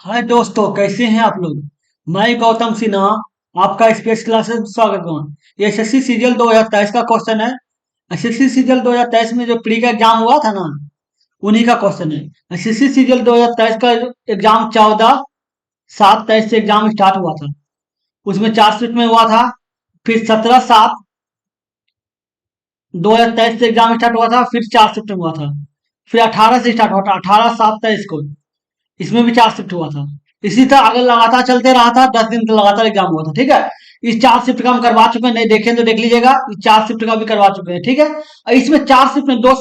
हाय दोस्तों, कैसे हैं आप लोग। मैं गौतम सिन्हा आपका स्पेस क्लासेस में स्वागत करूँ। ये एसएससी सीजीएल 2023 का क्वेश्चन है। एसएससी सीजीएल 2023 में जो प्री का एग्जाम हुआ था ना, उन्हीं का क्वेश्चन है। एसएससी सीजीएल 2023 का एग्जाम 14/7/23 से एग्जाम स्टार्ट हुआ था। उसमें 4 शिफ्ट में हुआ था। फिर 17/7/2023 से एग्जाम स्टार्ट हुआ था, फिर 4 शिफ्ट में हुआ था। फिर 18 से स्टार्ट हुआ था, 18/7/23 को। इसमें भी 4 शिफ्ट हुआ था। इसी तरह अगर लगातार चलते रहा था, 10 दिन तक लगातार एग्जाम हुआ था। ठीक है। इस 4 शिफ्ट का हम करवा चुके हैं, नहीं देखें तो देख लीजिएगा। इस 4 शिफ्ट का भी करवा चुके हैं। ठीक है। और इसमें 4 शिफ्ट में दो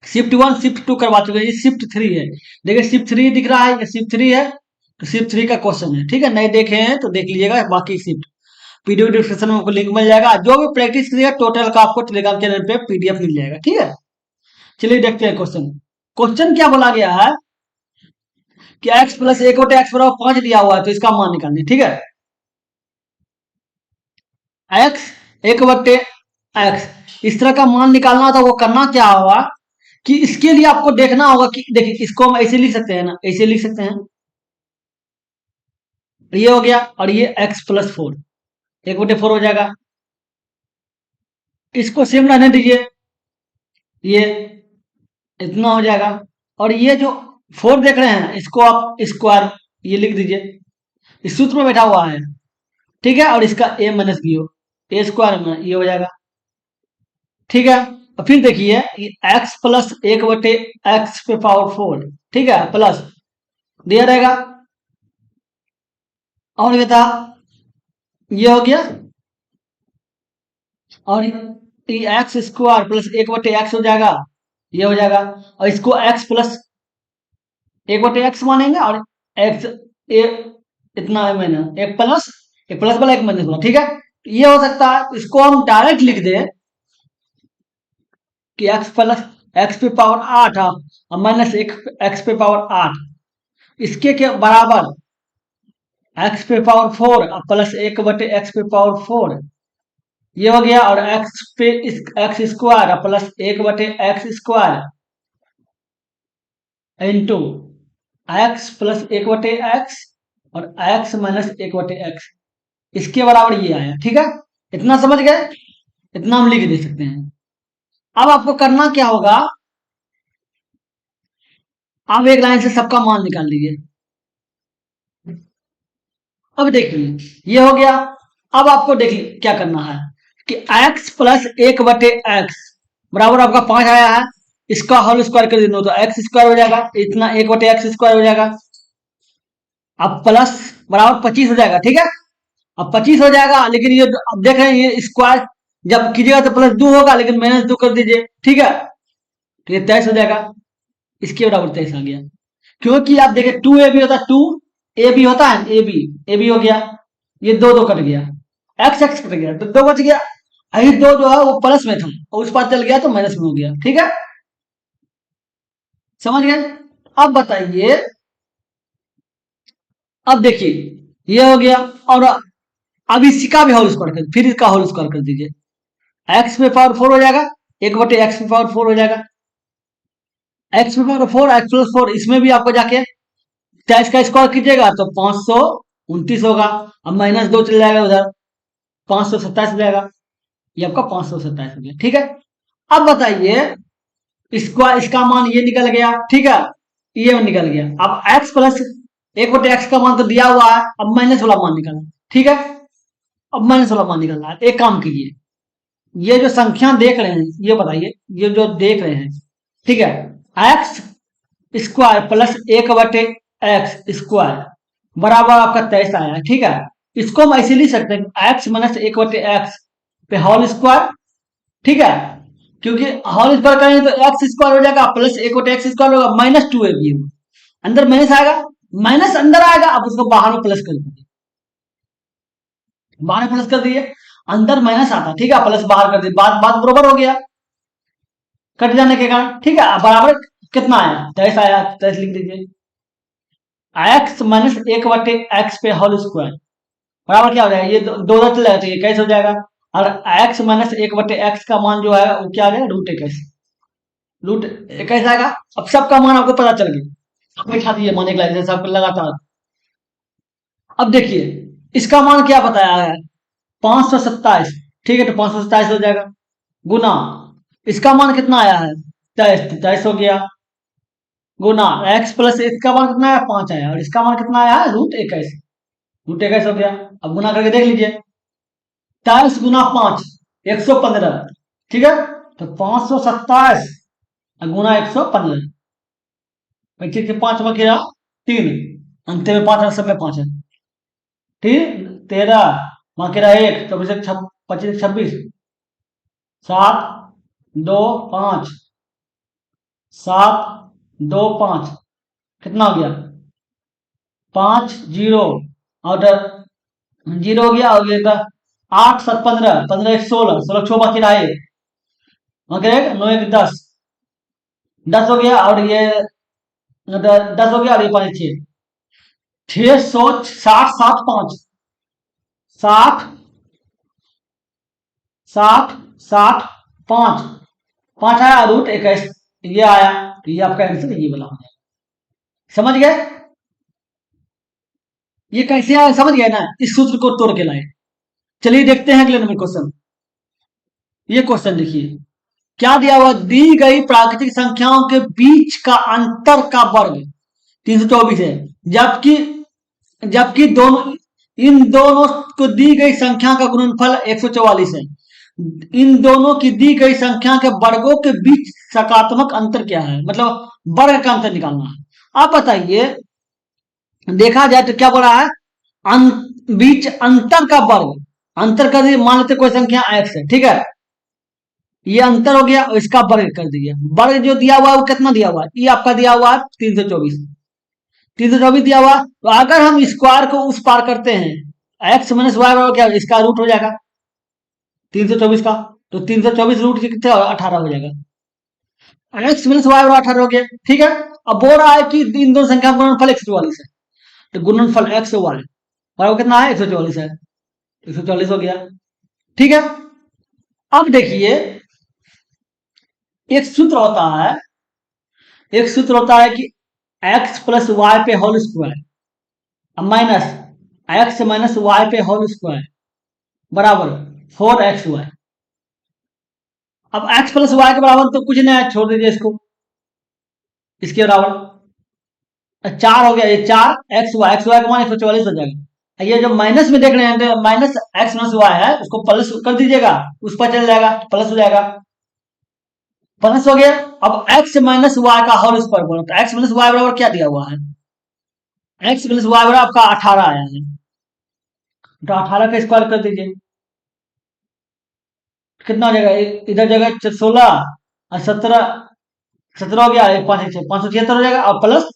शिफ्ट 1 शिफ्ट 2 करवा चुके हैं। ये शिफ्ट 3 है। देखिए शिफ्ट 3 दिख रहा है, ये शिफ्ट 3 है। तो शिफ्ट 3 का क्वेश्चन है। ठीक है, नहीं देखे हैं तो देख लीजिएगा बाकी शिफ्ट। पीडीएफ डिस्क्रिप्शन में आपको लिंक मिल जाएगा। जो भी प्रैक्टिस करिएगा टोटल का आपको टेलीग्राम चैनल पे पीडीएफ मिल जाएगा। ठीक है। चलिए देखते हैं क्वेश्चन। क्वेश्चन क्या बोला गया है कि x प्लस 1/x बराबर 5 दिया हुआ है, तो इसका मान निकालना है। ठीक है। x 1/x इस तरह का मान निकालना था। वो करना क्या होगा कि इसके लिए आपको देखना होगा कि देखिए, इसको हम ऐसे लिख सकते हैं ना, ऐसे लिख सकते हैं। ये हो गया और ये x+4 1/4 हो जाएगा। इसको सेम रहने दीजिए, ये इतना हो जाएगा। और ये जो 4 देख रहे हैं, इसको आप स्क्वायर ये लिख दीजिए, इस सूत्र में बैठा हुआ है। ठीक है। और इसका a माइनस बी हो, ए स्क्वायर में ये हो जाएगा। ठीक है। और फिर देखिए x प्लस 1/x⁴ ठीक है, प्लस दिया रहेगा। और बता, ये हो गया। और ये एक्स स्क्वायर प्लस 1/x हो जाएगा, ये हो जाएगा। और इसको x प्लस 1/x मानेंगे और x ए इतना है मैंने एक प्लस, एक प्लस वाला एक माइनस वाला। ठीक है। ये हो सकता है इसको हम डायरेक्ट लिख दे कि x प्लस x⁴ 8 और माइनस x⁴ 8 इसके के बराबर x⁴ प्लस 1/x⁴ ये हो गया। और x square plus 1/x² into x plus 1/x और x माइनस 1/x इसके बराबर ये आया। ठीक है। इतना समझ गए, इतना हम लिख दे सकते हैं। अब आपको करना क्या होगा, आप एक लाइन से सबका मान निकाल लीजिए। अब देखिए ये हो गया। अब आपको देखिए क्या करना है कि x प्लस 1/x बराबर आपका 5 आया है। इसका होल स्क्वायर कर देना तो x स्क्वायर हो जाएगा, इतना 1/x² हो जाएगा। अब प्लस बराबर 25 हो जाएगा। ठीक है। अब 25 हो जाएगा, लेकिन ये अब देख रहे हैं ये स्क्वायर जब कीजिएगा तो +2 होगा, लेकिन -2 कर दीजिए। ठीक है। तो ये 23 हो जाएगा। इसके बराबर 23 आ गया। क्योंकि आप देखें 2a भी होता है, 2a भी होता है, ए बी हो गया। ये 2 कट गया, एक्स एक्स कट गया तो 2 बच गया। अभी 2 जो है वो प्लस में था और उस पार चल गया तो माइनस में हो गया। ठीक है, समझ गए। अब बताइए, अब देखिए ये हो गया। और अब इसका भी होल स्क्वायर कर, फिर इसका होल स्क्वायर कर दीजिए। x⁴ हो जाएगा, 1/x⁴ हो जाएगा। x⁴ x+4 इसमें भी आपको जाके 23 का स्क्वायर कीजिएगा तो 529 होगा। अब -2 चल जाएगा उधर, 527 हो जाएगा। ये आपका 527 हो गया। ठीक है। अब बताइए इसका मान ये निकल गया। ठीक है, ये निकल गया। अब x प्लस 1/x का मान तो दिया हुआ है, अब माइनस वाला मान निकालना। ठीक है। अब माइनस वाला मान निकालना है। एक काम कीजिए, ये जो संख्या देख रहे हैं ये बताइए, ये जो देख रहे हैं, ठीक है, एक्स स्क्वायर प्लस 1/x² बराबर आपका 23 आया है। ठीक है। इसको हम ऐसे लिख सकते हैं x माइनस 1/x पे होल स्क्वायर। ठीक है। क्योंकि होल स्क्वायर करेंगे तो एक्स स्क्वायर हो जाएगा प्लस 1/x² होगा, -2ab होगा। अंदर माइनस आएगा, माइनस अंदर आएगा, अब उसको बाहर में प्लस कर दीजिए। बाहर प्लस कर दिए, अंदर माइनस आता। ठीक है, प्लस बाहर कर दिए, बात बात बरोबर हो गया कट जाने के कारण। ठीक है। बराबर कितना आया, 23 आया, 23 लिख दीजिए। x माइनस 1/x पे होल स्क्वायर बराबर क्या हो जाएगा, ये दो चल जाएगा तो ये 21 हो जाएगा। और x माइनस 1/x का मान जो है वो क्या आ जाएगा, √21 √21 आएगा। अब सबका मान आपको पता चल गया। बैठा दिए मान एक लाइन जैसे आपको लगातार। अब देखिए इसका मान क्या बताया है, 527। ठीक है, तो 527 हो जाएगा, गुना इसका मान कितना आया है 23, 23 हो गया, गुना x प्लस इसका मान कितना आया 5 आया, और इसका मान कितना आया है √21, √21 हो गया। अब गुना करके देख लीजिए, 23 गुना 5 115, ठीक है, तो 527 गुना 115, 25 के 5 में गिरा 3, अंत में 5 सब में 5 है, ठीक, 13 वहां गिरा 1, 24 25 26, 7 2 5, 7 2 5, कितना हो गया 5 0, और 0 हो गया, और ये 8 7 15, 15 1 16, 16 6 बाकी रहा 1, वहां गिरा 9 1 10, 10 हो गया, और ये 10 हो गया, और ये 5 6, 660 7 5, 60 60 60 5, 5 आया √21, ये आया, तो ये आपका आंसर ये वाला हो जाएगा। समझ गए, ये कैसे आया समझ गए ना, इस सूत्र को तोड़ के लाए। चलिए देखते हैं अगले नंबर क्वेश्चन। ये क्वेश्चन देखिए क्या दिया हुआ, दी गई प्राकृतिक संख्याओं के बीच का अंतर का वर्ग 324 है, जबकि जबकि दोनों इन दोनों को दी गई संख्या का गुणनफल 144 है। इन दोनों की दी गई संख्या के वर्गों के बीच सकारात्मक अंतर क्या है, मतलब वर्ग का अंतर निकालना है। आप बताइए, देखा जाए तो क्या बोला है, बीच अंतर का वर्ग, अंतर कर दिए, मान लेते कोई संख्या x है, ठीक है, ये अंतर हो गया और इसका वर्ग कर दिया, वर्ग जो दिया हुआ है वो कितना दिया हुआ है, ये आपका दिया हुआ है 324, 324 दिया हुआ, तो अगर हम स्क्वायर को उस पार करते हैं x माइनस वाई बराबर क्या, इसका रूट हो जाएगा 324 का, तो 324 रूट के कितने 18 हो जाएगा, x माइनस वाई बराबर 18 हो गया, ठीक है। अब बोल रहा है कि इन दोनों संख्या का गुणनफल 144 है, तो गुणनफल x वाई बराबर कितना है 144 है, 144 हो गया, ठीक है। अब देखिए एक सूत्र होता है, एक सूत्र होता है कि x प्लस वाई पे whole square minus x minus y पे होल स्क्वायर बराबर 4xy। अब x प्लस वाई के बराबर तो कुछ नहीं है, छोड़ दीजिए इसको, इसके बराबर 4 हो गया, ये 4 एक्स वाई का मान 144 हो जाएगा। ये जो माइनस में देख रहे हैं तो माइनस एक्स माइनस वाई है, उसको प्लस कर दीजिएगा, उस पर चल जाएगा, प्लस हो जाएगा, प्लस हो गया। अब x माइनस वाई का होल स्क्वायर बोलो, तो x माइनस वाई बराबर क्या दिया हुआ है, x माइनस वाई बराबर आपका 18 आया है, तो 18 का स्क्वायर कर दीजिए, कितना हो जाएगा, इधर जगह 16 और 17, 17 हो गया, 576 हो जाएगा, और प्लस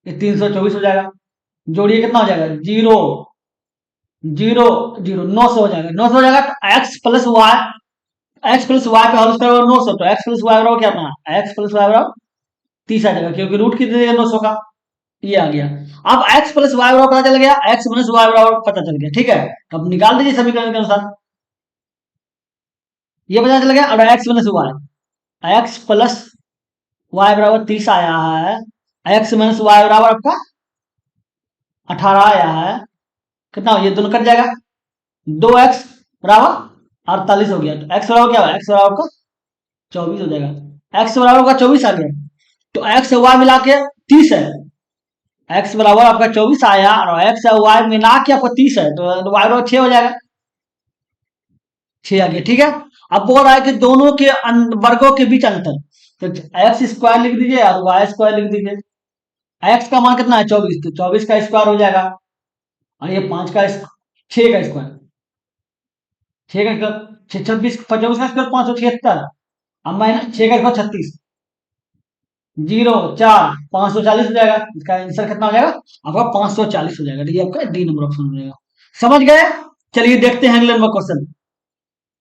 324 हो जाएगा, जोड़िए कितना हो जाएगा 0 0 0, 900 हो जाएगा, 900 हो जाएगा, तो x प्लस वाई पे होल स्क्वायर 900, तो x प्लस वाई बराबर क्या अपना, x प्लस वाई बराबर 30 आ जाएगा, क्योंकि रूट कितने देगा 900 का, ये आ गया। अब x प्लस वाई बराबर पता चल गया, x माइनस वाई बराबर पता चल गया, ठीक है, तो अब निकाल दीजिए समीकरण के अनुसार, ये पता चल गया, और x minus y, x plus y बराबर 30 आया है, x माइनस वाई बराबर आपका 18 आया है, कितना ये दोनों कट जाएगा, 2x बराबर 48 हो गया, तो x बराबर क्या होगा, x बराबर का 24 हो जाएगा, x बराबर का 24 आ गया, तो x वाई मिला के 30 है, x बराबर आपका 24 आया, और x वाई मिला के आपका 30 है, तो y बराबर 6 हो जाएगा, 6 आ गया, ठीक है। अब बोल रहा है कि दोनों के वर्गों के बीच अंतर, तो एक्स स्क्वायर लिख दीजिए और वाई स्क्वायर लिख दीजिए, एक्स का मान कितना है 24, तो 24 का स्क्वायर हो जाएगा, और ये 5 का 6 का स्क्वायर, 6 का 26 24 का स्क्वायर 576, अब माइनस 6 का स्क्वायर 36, 0 4 540 हो जाएगा, इसका आंसर कितना हो जाएगा आपका 540 हो जाएगा, ये आपका डी नंबर ऑप्शन हो जाएगा। समझ गए, चलिए देखते हैं अगले नंबर क्वेश्चन।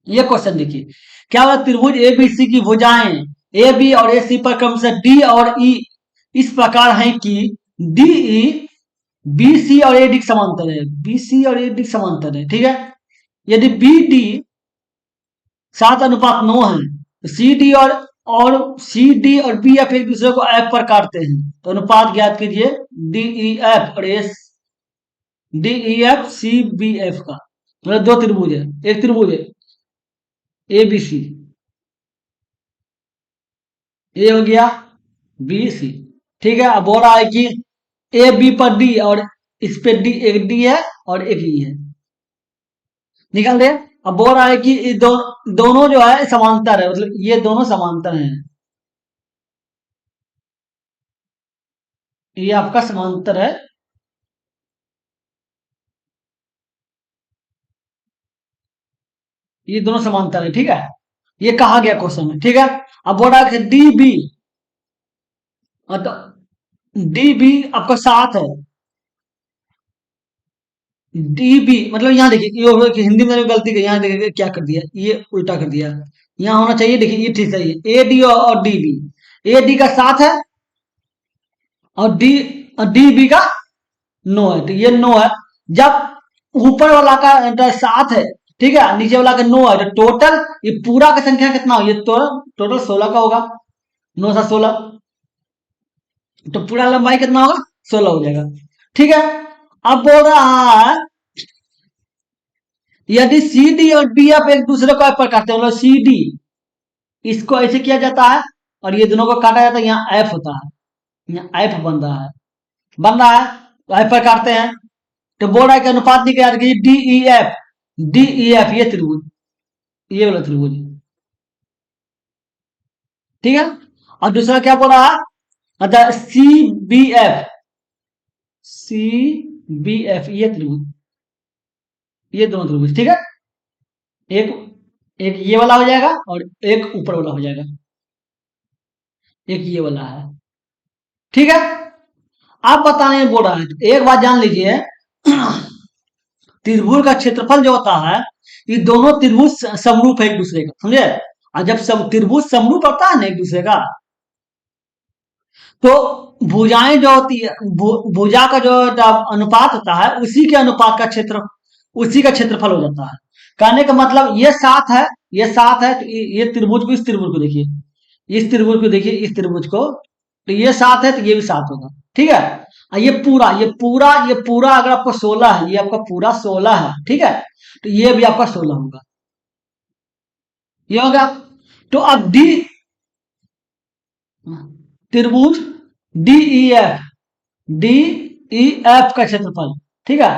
ये क्वेश्चन देखिए क्या हुआ, त्रिभुज एबीसी की भुजाएं ए बी और ए सी पर क्रमशः डी और ई इस प्रकार हैं कि डी ई बी सी और ए डी समांतर है, बी सी और ए डी समांतर है, ठीक है। यदि बी डी 7:9 है, तो सी डी और और सी डी और बी एफ एक दूसरे को एफ पर काटते हैं, तो अनुपात ज्ञात कीजिए डी ई एफ और S, D E F C B F का, मतलब दो त्रिभुज है, एक त्रिभुज है ए बी सी, ए हो गया बी सी, ठीक है। अब बोल रहा है कि ए बी पर डी और इस पे डी, एक डी है और एक ई है, निकाल दे। अब बोल रहा है कि ये दोनों जो है समांतर है, मतलब ये दोनों समांतर हैं, ये आपका समांतर है, ये दोनों समांतर है, ठीक है। ये कहा गया क्वेश्चन में, ठीक है। अब बोल रहा है कि डी बी, मतलब डी बी आपका 7 है, डी बी मतलब यहाँ देखिए, ये हो गया कि हिंदी में मैंने गलती की, यहाँ देखिए क्या कर दिया, ये उल्टा कर दिया, यहाँ होना चाहिए, देखिए ये ठीक सही है, ए डी और डी बी, ए डी का 7 है और डी बी का 9 है, तो ये 9 है। जब ऊपर वाला का 7 है, ठीक है, नीचे वाला का 9 है, तो टोटल ये पूरा का संख्या कितना हो, ये तो टोटल 16 का होगा, 9 से 16, तो पूरा लंबाई कितना होगा, 16 हो जाएगा, ठीक है। अब बोल रहा है यदि सी डी और डी एफ एक दूसरे को पर काटते हैं, मतलब सी डी, इसको ऐसे किया जाता है और ये दोनों को काटा जाता है, यहाँ एफ होता है, यहाँ एफ बन रहा है तो एफ पर काटते हैं, तो बोल रहा है कि अनुपात निकाल कीजिए D E F, D E F ये त्रिभुज, ये वाला त्रिभुज, ठीक है। और दूसरा क्या बोल रहा है, अच्छा C B F, C B F ये त्रिभुज, ये दोनों त्रिभुज, ठीक है। एक एक ये वाला हो जाएगा और एक ऊपर वाला हो जाएगा, एक ये वाला है, ठीक है। आप बताने बोल रहा है, तो एक बात जान लीजिए, त्रिभुज का क्षेत्रफल जो होता है, ये दोनों त्रिभुज समरूप है एक दूसरे का, समझे। और जब सब त्रिभुज समरूप होता है ना एक दूसरे का, तो भुजाएं जो होती है, भुजा का जो अनुपात होता है, उसी के अनुपात का क्षेत्र, उसी का क्षेत्रफल हो जाता है। कहने का मतलब ये 7 है, ये 7 है, तो ये त्रिभुज को, इस त्रिभुज को देखिए, इस त्रिभुज को देखिए, इस त्रिभुज को, तो ये 7 है तो ये भी 7 होगा, ठीक है। और ये पूरा अगर आपको 16 है, ये आपका पूरा 16 है, ठीक है, तो ये भी आपका 16 होगा, ये होगा। तो अब डी त्रिभुज D E F, D E F का क्षेत्रफल, ठीक है,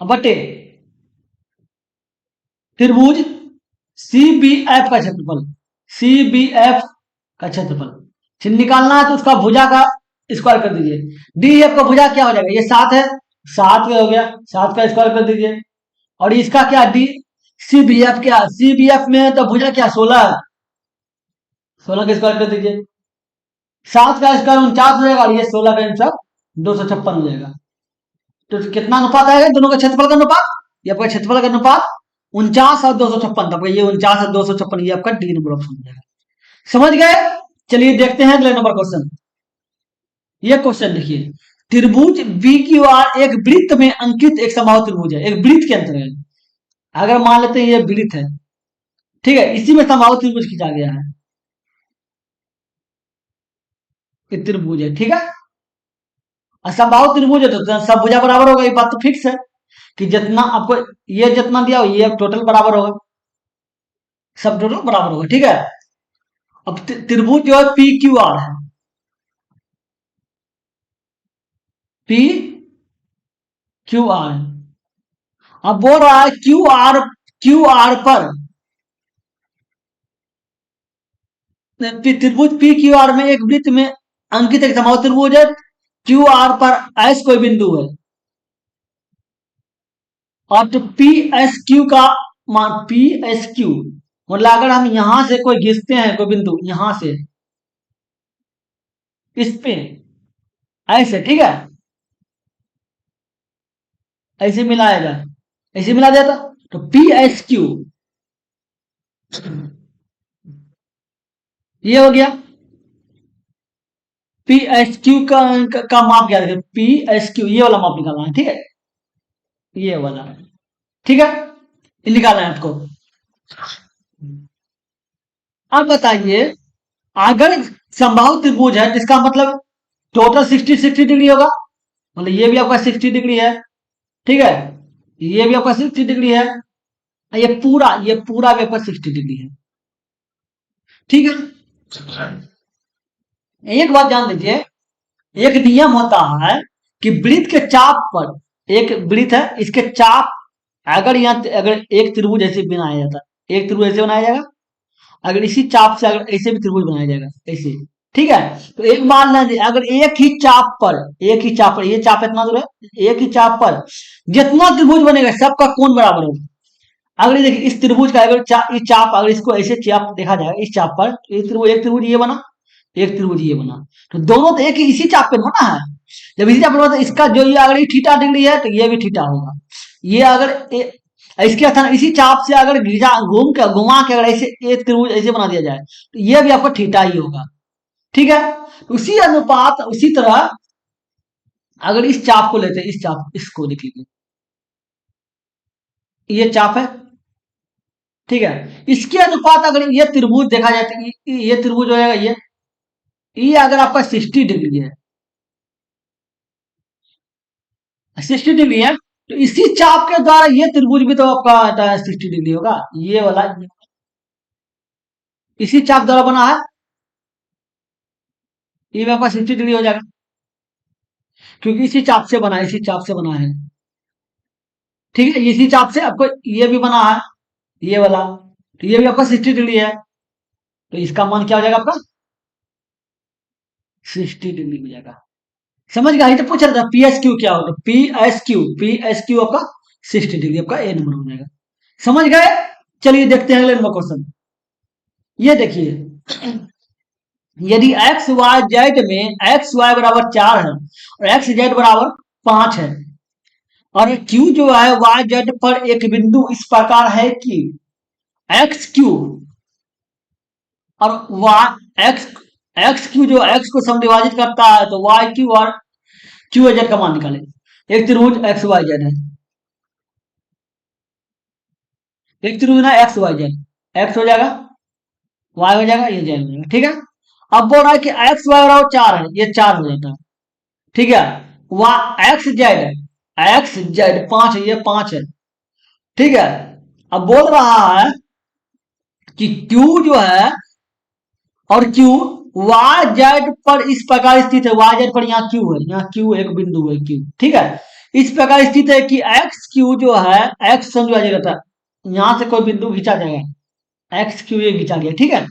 बटे त्रिभुज सी बी एफ का क्षेत्रफल, सी बी एफ का क्षेत्रफल फिर निकालना है, तो उसका भुजा का स्क्वायर कर दीजिए, डी एफ का भुजा क्या हो जाएगा, ये 7 है, 7 का हो गया, 7 का स्क्वायर कर दीजिए, और इसका क्या डी सी बी एफ, क्या सी बी एफ में तो भुजा क्या 16 है, 16 का स्क्वायर कर दीजिए, 7 का स्क्वायर 49 हो जाएगा और ये 16 का आंसर 256 हो जाएगा। तो कितना अनुपात आएगा दोनों का क्षेत्रफल का अनुपात, ये आपका क्षेत्रफल का अनुपात 49 और 256, आपका ये 49 और 256, ये आपका डी नंबर ऑप्शन हो जाएगा, समझ गए। चलिए देखते हैं अगले नंबर क्वेश्चन। ये क्वेश्चन देखिए, त्रिभुज बी क्यू आर एक वृत्त में अंकित एक समबाहु त्रिभुज है, एक वृत्त के अंतर है, अगर मान लेते हैं ये वृत्त है, ठीक है, इसी में समबाहु त्रिभुज खींचा गया है, ये त्रिभुज है, ठीक है। और समबाहु त्रिभुज है तो सब भुजा बराबर होगा, ये बात तो फिक्स है कि जितना आपको ये जितना दिया हो ये टोटल बराबर होगा, सब टोटल बराबर होगा, ठीक है। अब त्रिभुज जो है पी क्यू आर है, पी क्यू आर, अब बोल रहा है क्यू आर पर त्रिभुज पी क्यू आर में एक वृत्त में अंकित एक समबाहु त्रिभुज है, क्यू आर पर एस कोई बिंदु है, और तो पी एस क्यू का मान, पी एस क्यू मतलब अगर हम यहां से कोई घिसते हैं कोई बिंदु यहां से इस पे ऐसे, ठीक है, ऐसे मिलाया जाए, ऐसे मिला दिया था, तो पी एस क्यू ये हो गया, पी एस क्यू का माप क्या है, पी एस क्यू ये वाला माप निकालना है, ठीक है, ये वाला, ठीक है, ये निकालना है आपको। अब बताइए, अगर समबाहु त्रिभुज है जिसका मतलब टोटल 60 डिग्री होगा, मतलब ये भी आपका 60 डिग्री है, ठीक है, ये भी आपका 60 डिग्री है, ये पूरा भी आपका 60 डिग्री है, ठीक है। एक बात जान लीजिए, एक नियम होता है कि वृत्त के चाप पर, एक वृत्त है इसके चाप, अगर एक त्रिभुज ऐसे बनाया जाता है, एक त्रिभुज ऐसे बनाया जाएगा, अगर इसी चाप से अगर ऐसे भी त्रिभुज बनाया जाएगा ऐसे, ठीक है। तो एक मान लीजिए अगर एक ही चाप पर ये चाप इतना दूर है, एक ही चाप पर जितना त्रिभुज बनेगा सबका कोण बराबर होगा। अगर ये देखिए इस त्रिभुज का अगर इस चाप, अगर इसको ऐसे चाप देखा जाएगा इस चाप पर, एक त्रिभुज ये बना, एक त्रिभुज ये बना, तो दोनों तो एक ही इसी चाप पे बना है। जब इसी चाप पे बना तो इसका जो ये अगर ये थीटा डिग्री है तो ये भी थीटा होगा। ये अगर इसके स्थान इसी चाप से अगर घुमा के अगर ऐसे एक त्रिभुज ऐसे बना दिया जाए तो ये भी आपका थीटा ही होगा, ठीक है। उसी अनुपात उसी तरह अगर इस चाप को लेते हैं, इस चाप इसको देख लीजिए, ये चाप है, ठीक है, इसके अनुपात अगर ये त्रिभुज देखा जाए तो ये त्रिभुज हो जाएगा, ये अगर आपका 60 डिग्री है, 60 डिग्री है, तो इसी चाप के द्वारा ये त्रिभुज भी तो आपका 60 डिग्री होगा, ये वाला इसी चाप द्वारा बना है, ये भी आपका 60 डिग्री हो जाएगा, क्योंकि इसी चाप से बना है, इसी चाप से बना है, ठीक है, इसी चाप से आपको ये भी बना है, ये वाला, तो ये भी आपका 60 डिग्री है, तो इसका मान क्या हो जाएगा आपका 60 डिग्री हो जाएगा। समझ गया, तो पूछ रहा था पी एस क्यू क्या होगा, पी एस क्यू आपका 60 डिग्री आपका ए नंबर हो जाएगा। समझ गए। चलिए देखते हैं अगले नंबर क्वेश्चन। ये देखिए, यदि एक्स वाई जेड में एक्स वाई बराबर 4 है और एक्स जेड बराबर 5 है, और क्यू जो है वाई जेड पर एक बिंदु इस प्रकार है कि एक्स क्यू और वाई एक्स एक्स क्यू जो एक्स को समविभाजित करता है, तो वाई क्यू और क्यू जेड का मान निकाले। एक त्रिभुज एक्स वाई जेड है, एक त्रिभुज ना एक्स वाई जेड, एक्स हो जाएगा, वाई हो जाएगा, ये जेड हो जाएगा, ठीक है। अब बोल रहा है कि एक्स वाई बराबर 4 है, ये 4 हो जाता है, ठीक है। एक्स जेड 5 है, ये 5 है, ठीक है। अब बोल रहा है कि क्यू जो है और क्यू वाई जेड पर इस प्रकार स्थित है, वाई जेड पर यहाँ क्यू है, यहाँ क्यू एक बिंदु है क्यू, ठीक है, इस प्रकार स्थित है कि एक्स क्यू जो है एक्स समझा जाता है, यहां से कोई बिंदु खींचा जाएगा, एक्स क्यू ये खींचा गया, ठीक है,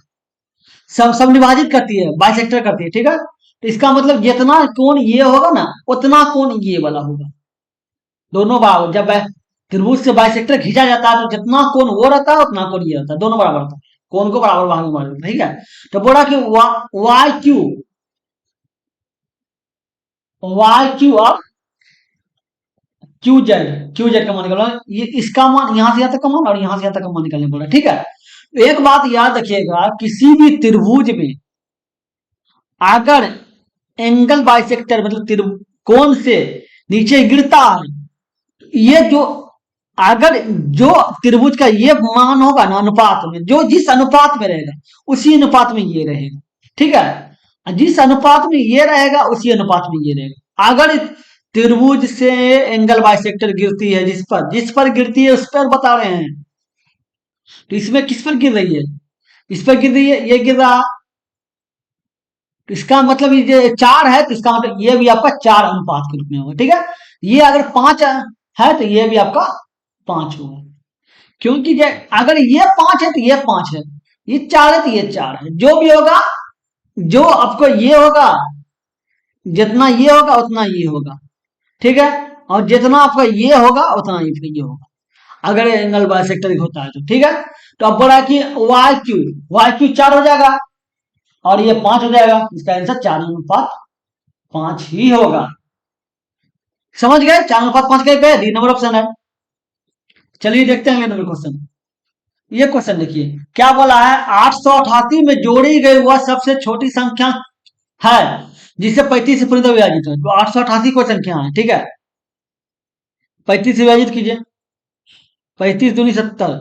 सब विभाजित करती है, बाइसेक्टर करती है, ठीक है। तो इसका मतलब जितना कोण ये होगा ना उतना कोण ये वाला होगा, दोनों बराबर। जब त्रिभुज से बाइसेक्टर खींचा जाता है तो जितना कोण वो रहता है उतना कोण ये रहता है, दोनों बराबर रहता है, कोण को बराबर भाग में बांट देते हैं, ठीक है। तो बोला कि वाई क्यू और क्यू जेड का मान निकालना, ये इसका मान यहां से यहां तक का मान और यहां से यहां तक का मान निकालने बोला, ठीक है। तो एक बात याद रखिएगा, किसी भी त्रिभुज में अगर एंगल बाइसेक्टर मतलब त्रिकोण से नीचे गिरता है, ये जो अगर जो त्रिभुज का ये मान होगा ना अनुपात में, जो जिस अनुपात में रहेगा उसी अनुपात में ये रहेगा, ठीक है, जिस अनुपात में ये रहेगा उसी अनुपात में ये रहेगा। अगर त्रिभुज से एंगल बाइसेक्टर गिरती है, जिस पर गिरती है उस पर बता रहे हैं, तो इसमें किस पर गिर रही है, इस पर गिर रही है, ये गिर रहा, तो इसका मतलब ये 4 है, तो इसका मतलब ये भी आपका 4 अनुपात के रूप में होगा, ठीक है। ये अगर 5 है तो ये भी आपका 5 होगा, क्योंकि अगर ये 5 है तो ये 5 है, ये 4 है तो ये 4 है, जो भी होगा, जो आपको ये होगा, जितना ये होगा उतना ये होगा, ठीक है, और जितना आपका ये होगा उतना ये होगा, अगर एंगल बाइसेक्टर होता है तो, ठीक है। तो अब बोला कि वाई क्यू 4 हो जाएगा और ये 5 हो जाएगा, इसका आंसर 4 अनुपात 5 ही होगा। समझ गए, 4 अनुपात 5 कहीं पे डी नंबर ऑप्शन है। चलिए देखते हैं अगले नंबर क्वेश्चन। ये क्वेश्चन देखिए क्या बोला है, 888 में जोड़ी गई वह सबसे छोटी संख्या है जिसे 35 से पूरी तरह विभाजित है, तो 888 कोई संख्या है, ठीक है, 35 से विभाजित कीजिए, 35 दूनी 70,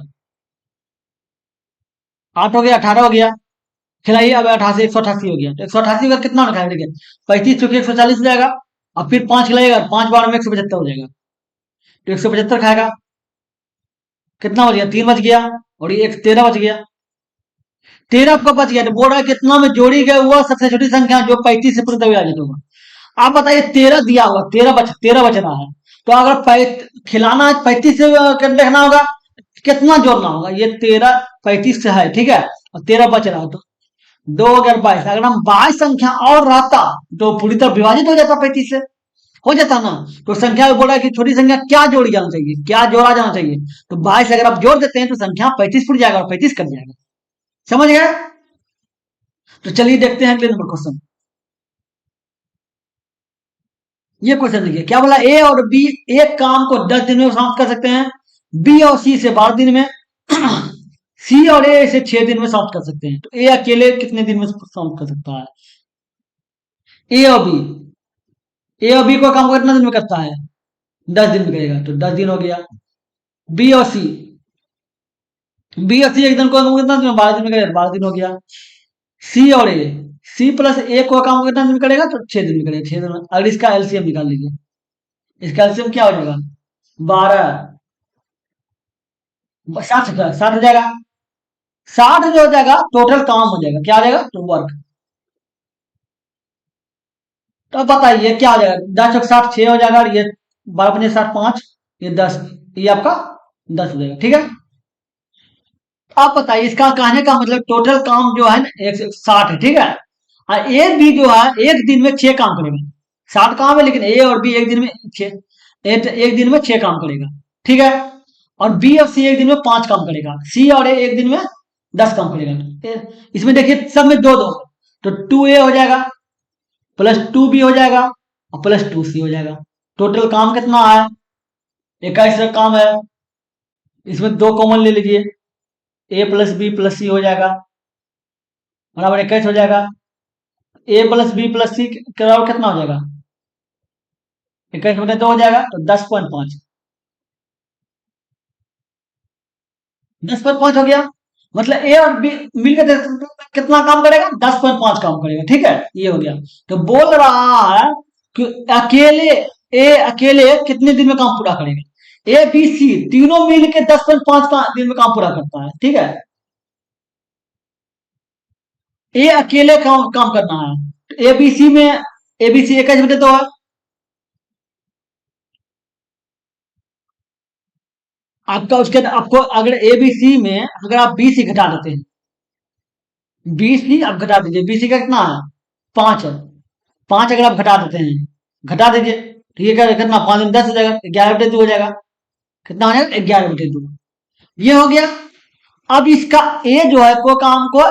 8 हो गया, 18 हो गया, खिलाइए, अब 88 188 हो गया, तो 188 का कितना रखा है, देखिए 35 चौके 140 हो जाएगा। अब फिर 5 खिलाइएगा, 5 बार में 175 हो जाएगा, तो 175 खाएगा, कितना बच गया, 3 बच गया, और ये एक 13 बच गया। 13 आपका बच गया, तो बोल रहा है कितना में जोड़ी गया हुआ सबसे छोटी संख्या जो 35 से पूरी विभाजित होगा। आप बताइए, 13 दिया हुआ, 13 बच रहा है, तो अगर खिलाना है 35 से देखना होगा, कितना जोड़ना होगा, ये 13 35 से है, ठीक है, और 13 बच रहा है, तो 2 अगर 22, अगर हम 22 संख्या और रहता तो पूरी तरह विभाजित हो जाता 35 से, हो जाता ना। तो संख्या में बोल रहा है कि छोटी संख्या क्या जोड़ी जाना चाहिए, क्या जोड़ा जाना चाहिए, तो 22 अगर आप जोड़ देते हैं तो संख्या 35 फुट जाएगा और 35 कट जाएगा। समझ गए? तो चलिए देखते हैं अगले नंबर क्वेश्चन। ये क्वेश्चन देखिए, क्या बोला, ए और बी एक काम को 10 दिन में समाप्त कर सकते हैं, बी और सी से 12 दिन में, सी और ए इसे 6 दिन में समाप्त कर सकते हैं, तो ए अकेले कितने दिन में समाप्त कर सकता है? ए और बी, ए और बी को काम कितना दिन में करता है? 10 दिन में करेगा, तो 10 दिन हो गया। बी और सी, बी और सी एक दिन को कितना दिन में, 12 दिन में करेगा, 12 दिन हो गया। सी और ए, सी प्लस ए को काम कितना दिन में करेगा, तो 6 दिन में करेगा, 6 दिन में। अगर इसका एलसीएम निकाल लीजिए, इसका एलसीएम क्या हो जाएगा, 12, 60 60 हो जाएगा, 60 जो हो जाएगा टोटल काम हो जाएगा, क्या हो जाएगा, तो वर्क। तो अब बताइए क्या हो जाएगा, 10 चौक 60, 6 हो जाएगा, और ये 12 पंजे 60, 5, ये 10, ये आपका 10 हो जाएगा, ठीक है। आप बताइए, इसका कहने का मतलब टोटल काम जो है ना 160 है, ठीक है, और ए बी जो है एक दिन में 6 काम करेगा, 60 काम है, लेकिन ए और बी एक दिन में 6, एक दिन में 6 काम करेगा, ठीक है। और बी और सी एक दिन में 5 काम करेगा, सी और ए एक दिन में 10 काम करेगा। इसमें देखिए सब में दो दो, तो 2 ए हो जाएगा, प्लस 2 बी हो जाएगा, और प्लस 2 सी हो जाएगा। टोटल काम कितना है, 21 का काम है। इसमें दो कॉमन ले लीजिए, ए प्लस बी प्लस सी हो जाएगा, बराबर 21 हो जाएगा। ए प्लस बी प्लस सी के बराबर कितना हो जाएगा, 21/2 हो जाएगा, तो 10.5, 10.5 हो गया। मतलब ए और बी मिलकर कितना काम करेगा, 10.5 काम करेगा, ठीक है, ये हो गया। तो बोल रहा है कि अकेले, ए अकेले कितने दिन में काम पूरा करेगा, ए बी सी तीनों मिलकर 10.5 दिन में काम पूरा करता है, ठीक है। ए अकेले काम करना है, एबीसी में, एबीसी 21/2 है। आपका उसके आपको अगर एबीसी में अगर आप बीसी घटा देते हैं, बीसी आप घटा दीजिए, बीसी का कितना है, 5 है, 5 अगर आप घटा देते हैं, घटा दीजिए, ठीक है, कितना 5 में 10 हो जाएगा, 11/2 हो जाएगा, कितना हो जाएगा, 11/2, ये हो गया। अब इसका ए जो है को काम को,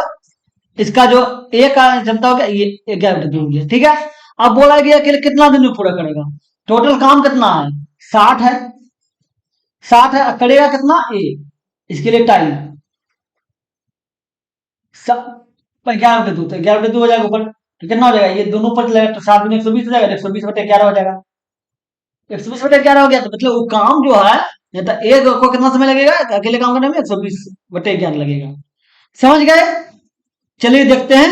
इसका जो ए का क्षमता हो गया, ये 11/2 हो गया, ठीक है। अब बोला गया कि कितना दिन में पूरा करेगा, टोटल काम कितना है, 60 है, 60 है, करेगा कितना ए, इसके लिए टाइम 11/2, तो 11/2 हो जाएगा ऊपर, तो कितना हो जाएगा, ये दोनों ऊपर चलेगा, तो 7 में 120 हो जाएगा, 120/11 हो जाएगा, 120/11 हो गया, तो मतलब वो काम जो है, या तो एक को कितना समय लगेगा अकेले काम करने में, 120/11 लगेगा। समझ गए? चलिए देखते हैं,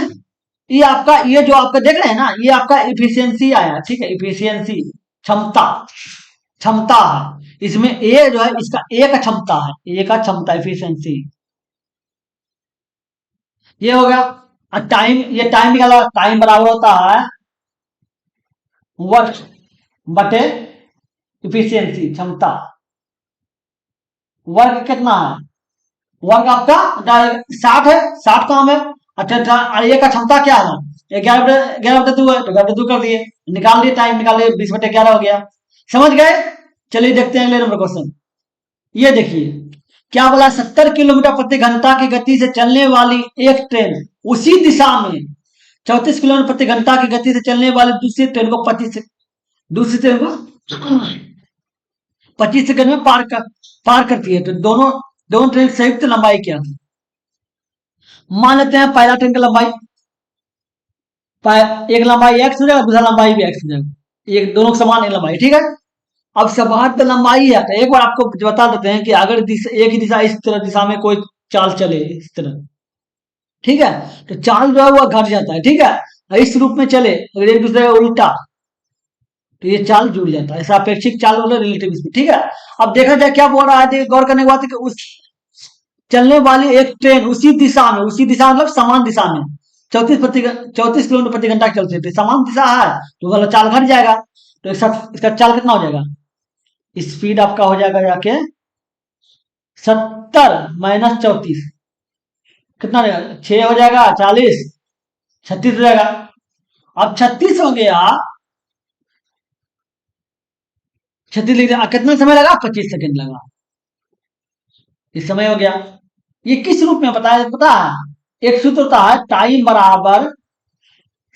ये आपका, ये जो आपका देख रहे हैं ना, ये आपका इफिशियंसी आया, ठीक है, इफिशियंसी क्षमता, क्षमता है, इसमें ए जो है इसका ए का क्षमता है, ए का क्षमता इफिशियंसी, ये हो गया। और टाइम, ये टाइम निकाला, टाइम बराबर होता है वर्क बटे इफिशियंसी क्षमता। वर्क कितना है, वर्क आपका 60 है, 60 काम है, अच्छा, ये का क्षमता क्या है, 11/2 है, तो 11/2 कर दिए, निकाल दिए, टाइम निकाल दिए, 20/11 हो गया। समझ गए? चलिए देखते हैं अगले नंबर क्वेश्चन। ये देखिए, क्या बोला, 70 किलोमीटर प्रति घंटा की गति से चलने वाली एक ट्रेन उसी दिशा में 34 किलोमीटर प्रति घंटा की गति से चलने वाली दूसरी ट्रेन को 25 सेकंड में पार करती है, तो दोनों दोनों ट्रेन की संयुक्त लंबाई क्या है? मान लेते हैं पहला ट्रेन की लंबाई, एक लंबाई एक्स हो जाएगा, दूसरा लंबाई भी एक्स हो जाएगा, एक दोनों समान एक लंबाई, ठीक है। अब सवाल तो लंबाई है, तो एक बार आपको बता देते हैं कि अगर एक ही दिशा, इस तरह दिशा में कोई चाल चले इस तरह, ठीक है। तो चार्ज जो है वो घट जाता है, ठीक है। और इस रूप में चले अगर एक दूसरे का उल्टा, तो ये चाल जुड़ जाता है, सापेक्षिक चाल वाला रिलेटिव स्पीड, ठीक है। अब देखा जाए क्या बोल रहा है, देखिए गौर करने की बात है कि उस चलने वाली एक ट्रेन उसी दिशा मतलब समान दिशा में 34 किलोमीटर प्रति घंटा चलती थी, समान दिशा है तो वाला चाल घट जाएगा। तो इसका चाल कितना हो जाएगा, स्पीड आपका हो जाएगा जाके 70 - 34, कितना हो जाएगा, 6 हो जाएगा, 40, 36 हो जाएगा। अब 36 हो गया, 36 लिख दिया, कितना समय लगा, 25 सेकंड लगा, इस समय हो गया। ये किस रूप में पता है, एक सूत्र होता है टाइम बराबर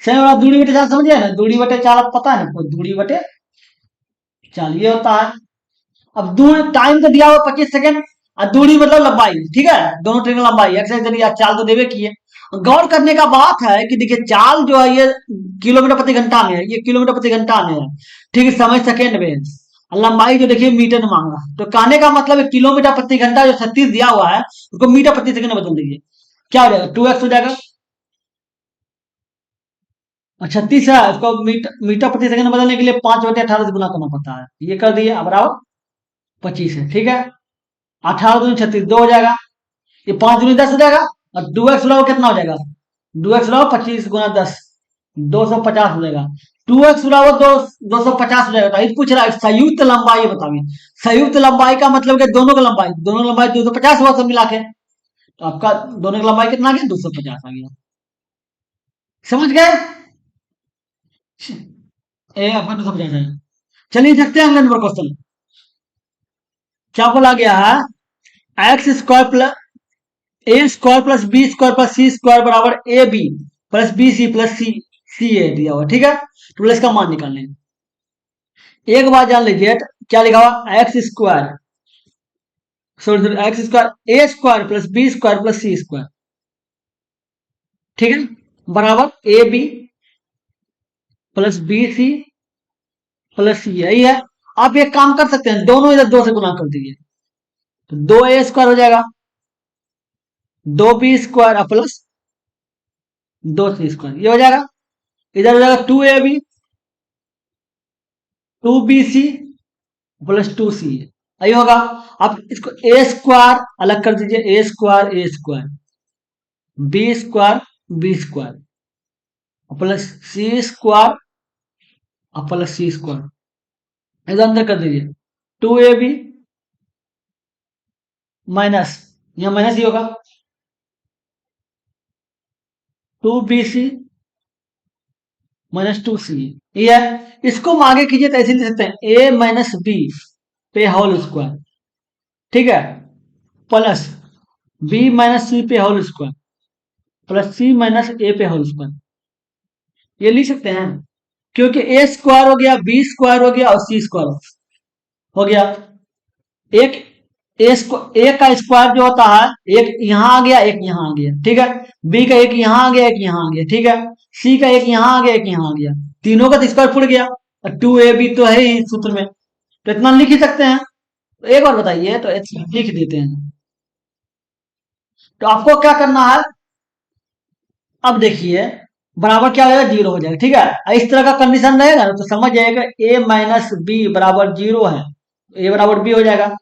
समय बराबर दूरी बटे चाल, समझिए ना, दूरी बटे चाल आपको पता है ना, दूरी बटे चाल ये होता है। अब दूरी टाइम तो दिया हुआ 25 सेकंड, और दूरी मतलब लंबाई, ठीक है, दोनों ट्रेन की लंबाई एक्स जरिए चाल तो देवे की है। गौर करने का बात है कि देखिए चाल जो है ये किलोमीटर प्रति घंटा में है, ये किलोमीटर प्रति घंटा में है, ठीक है, समय सेकंड में है। और लंबाई जो देखिए मीटर में मांग रहा है, तो कहने का मतलब है किलोमीटर प्रति घंटा जो 36 दिया हुआ है उसको मीटर प्रति सेकंड में बदल दीजिए, क्या हो जाएगा, 2x हो जाएगा। और 36 है, उसको मीटर प्रति सेकंड में बदलने के लिए 5/18 से गुना करना पड़ता है, ये कर दिए, अब बराबर 25 है, ठीक है। 18 दूनी 36, 2 हो जाएगा, ये 5 दूनी 10 हो जाएगा, और 2x बराबर कितना हो जाएगा, 2x बराबर 25 × 10, 250 हो जाएगा। 2x बराबर 250 हो जाएगा। तो ये पूछ रहा है संयुक्त लंबाई बताइए, संयुक्त लंबाई का मतलब कि दोनों लंबाई 250 हुआ सब मिला के, तो आपका दोनों की लंबाई कितना आ गया, 250 आ गया, समझ गए। ए आपका 250 है। चलिए देखते हैं अगले नंबर क्वेश्चन, क्या बोला गया है, x square plus a square plus b square plus c square बराबर a b plus b c plus c c a दिया हुआ, ठीक है। तो इसका मान निकालने, एक बार जान लीजिए क्या लिखा हुआ, x square sorry x square a square plus b square plus c square, ठीक है, बराबर a b plus b c plus c, यही है। आप एक काम कर सकते हैं, दोनों इधर 2 से गुना कर दीजिए, तो 2a स्क्वायर हो जाएगा, 2b square plus 2c square, ये हो जाएगा। इधर हो जाएगा 2ab 2bc प्लस 2c, यही होगा। अब इसको ए स्क्वायर अलग कर दीजिए, a square b square b square plus c square plus c square, इधर अंदर कर दीजिए, 2ab माइनस, यहां माइनस ही होगा, 2bc -2c, ये है। इसको हम आगे कीजिए तो ऐसे लिख सकते हैं, a माइनस बी पे होल स्क्वायर, ठीक है, प्लस b माइनस सी पे whole square plus c minus a पे होल स्क्वायर, ये लिख सकते हैं, क्योंकि a स्क्वायर हो गया, b स्क्वायर हो गया और c स्क्वायर हो गया। एक ए का स्क्वायर जो होता है, एक यहां आ गया एक यहां आ गया, ठीक है, बी का एक यहां आ गया एक यहां आ गया, ठीक है, सी का एक यहां आ गया एक यहां आ गया, तीनों का तो स्क्वायर फुट गया, और 2ab तो है ही सूत्र में, तो इतना लिख ही सकते हैं। तो एक बार बताइए, तो लिख देते हैं। तो आपको क्या करना है, अब देखिए बराबर क्या हो जाएगा, 0 हो जाएगा, ठीक है। इस तरह का कंडीशन रहेगा ना तो समझ जाएगा a माइनस बी बराबर 0 है, a बराबर b हो जाएगा,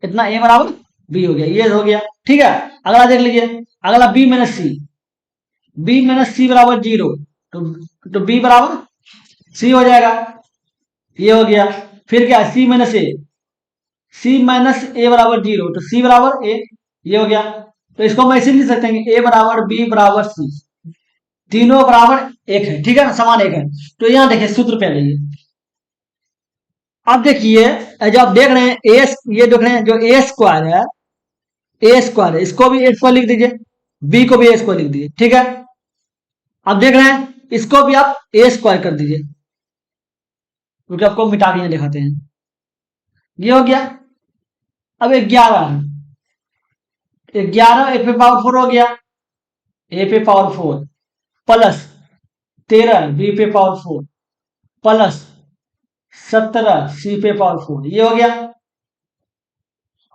इतना a बराबर b हो गया, ये हो गया, ठीक है। अगला देख लीजिए, अगला b माइनस सी बराबर 0, तो b बराबर c हो जाएगा, ये हो गया। फिर क्या, सी माइनस ए बराबर 0, तो c बराबर a, ये हो गया। तो इसको हम ऐसे लिख सकते हैं कि a बराबर b बराबर c, तीनों बराबर एक है, ठीक है, समान एक है। तो यहां देखिए सूत्र पे आ जाइए, अब देखिए जो आप देख रहे हैं ए, ये देख रहे हैं जो ए स्क्वायर है, इसको भी ए स्क्वायर लिख दीजिए, बी को भी ए स्क्वायर लिख दीजिए, ठीक है। अब देख रहे हैं इसको भी आप ए स्क्वायर कर दीजिए, क्योंकि आपको मिटा के दिखाते हैं, ये हो गया। अब 11 11 ए पे पावर 4 हो गया, ए पे पावर 4 प्लस 13 बी पे पावर 4 प्लस 17 सी पे पावर 4, ये हो गया।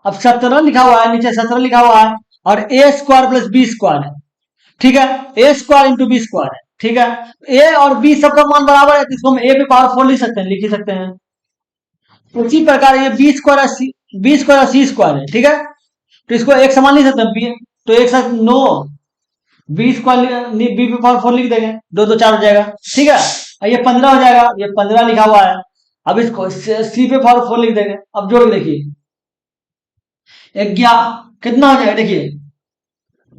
अब 17 लिखा हुआ है, नीचे 17 लिखा हुआ है, और ए स्क्वायर प्लस बी स्क्वायर है, ठीक है। ए स्क्वायर इंटू बी स्क्वायर है, ठीक है। ए और बी सबका मान बराबर है, तो इसको हम ए पे पावर 4 लिख सकते हैं, लिख ही सकते हैं। उसी प्रकार ये बी स्क्वायर और बी स्क्वायर और सी स्क्वायर है, ठीक है। तो इसको एक समान लिख सकते हैं, बी तो एक साथ नो, बी स्क्वायर बी पे पावर 4 लिख देंगे, दो दो चार हो जाएगा, ठीक है। और ये 15 हो जाएगा, ये 15 लिखा हुआ है। अब इसको सी पे पावर 4 लिख देंगे। अब जोड़ के देखिए 11 कितना हो जाएगा, देखिए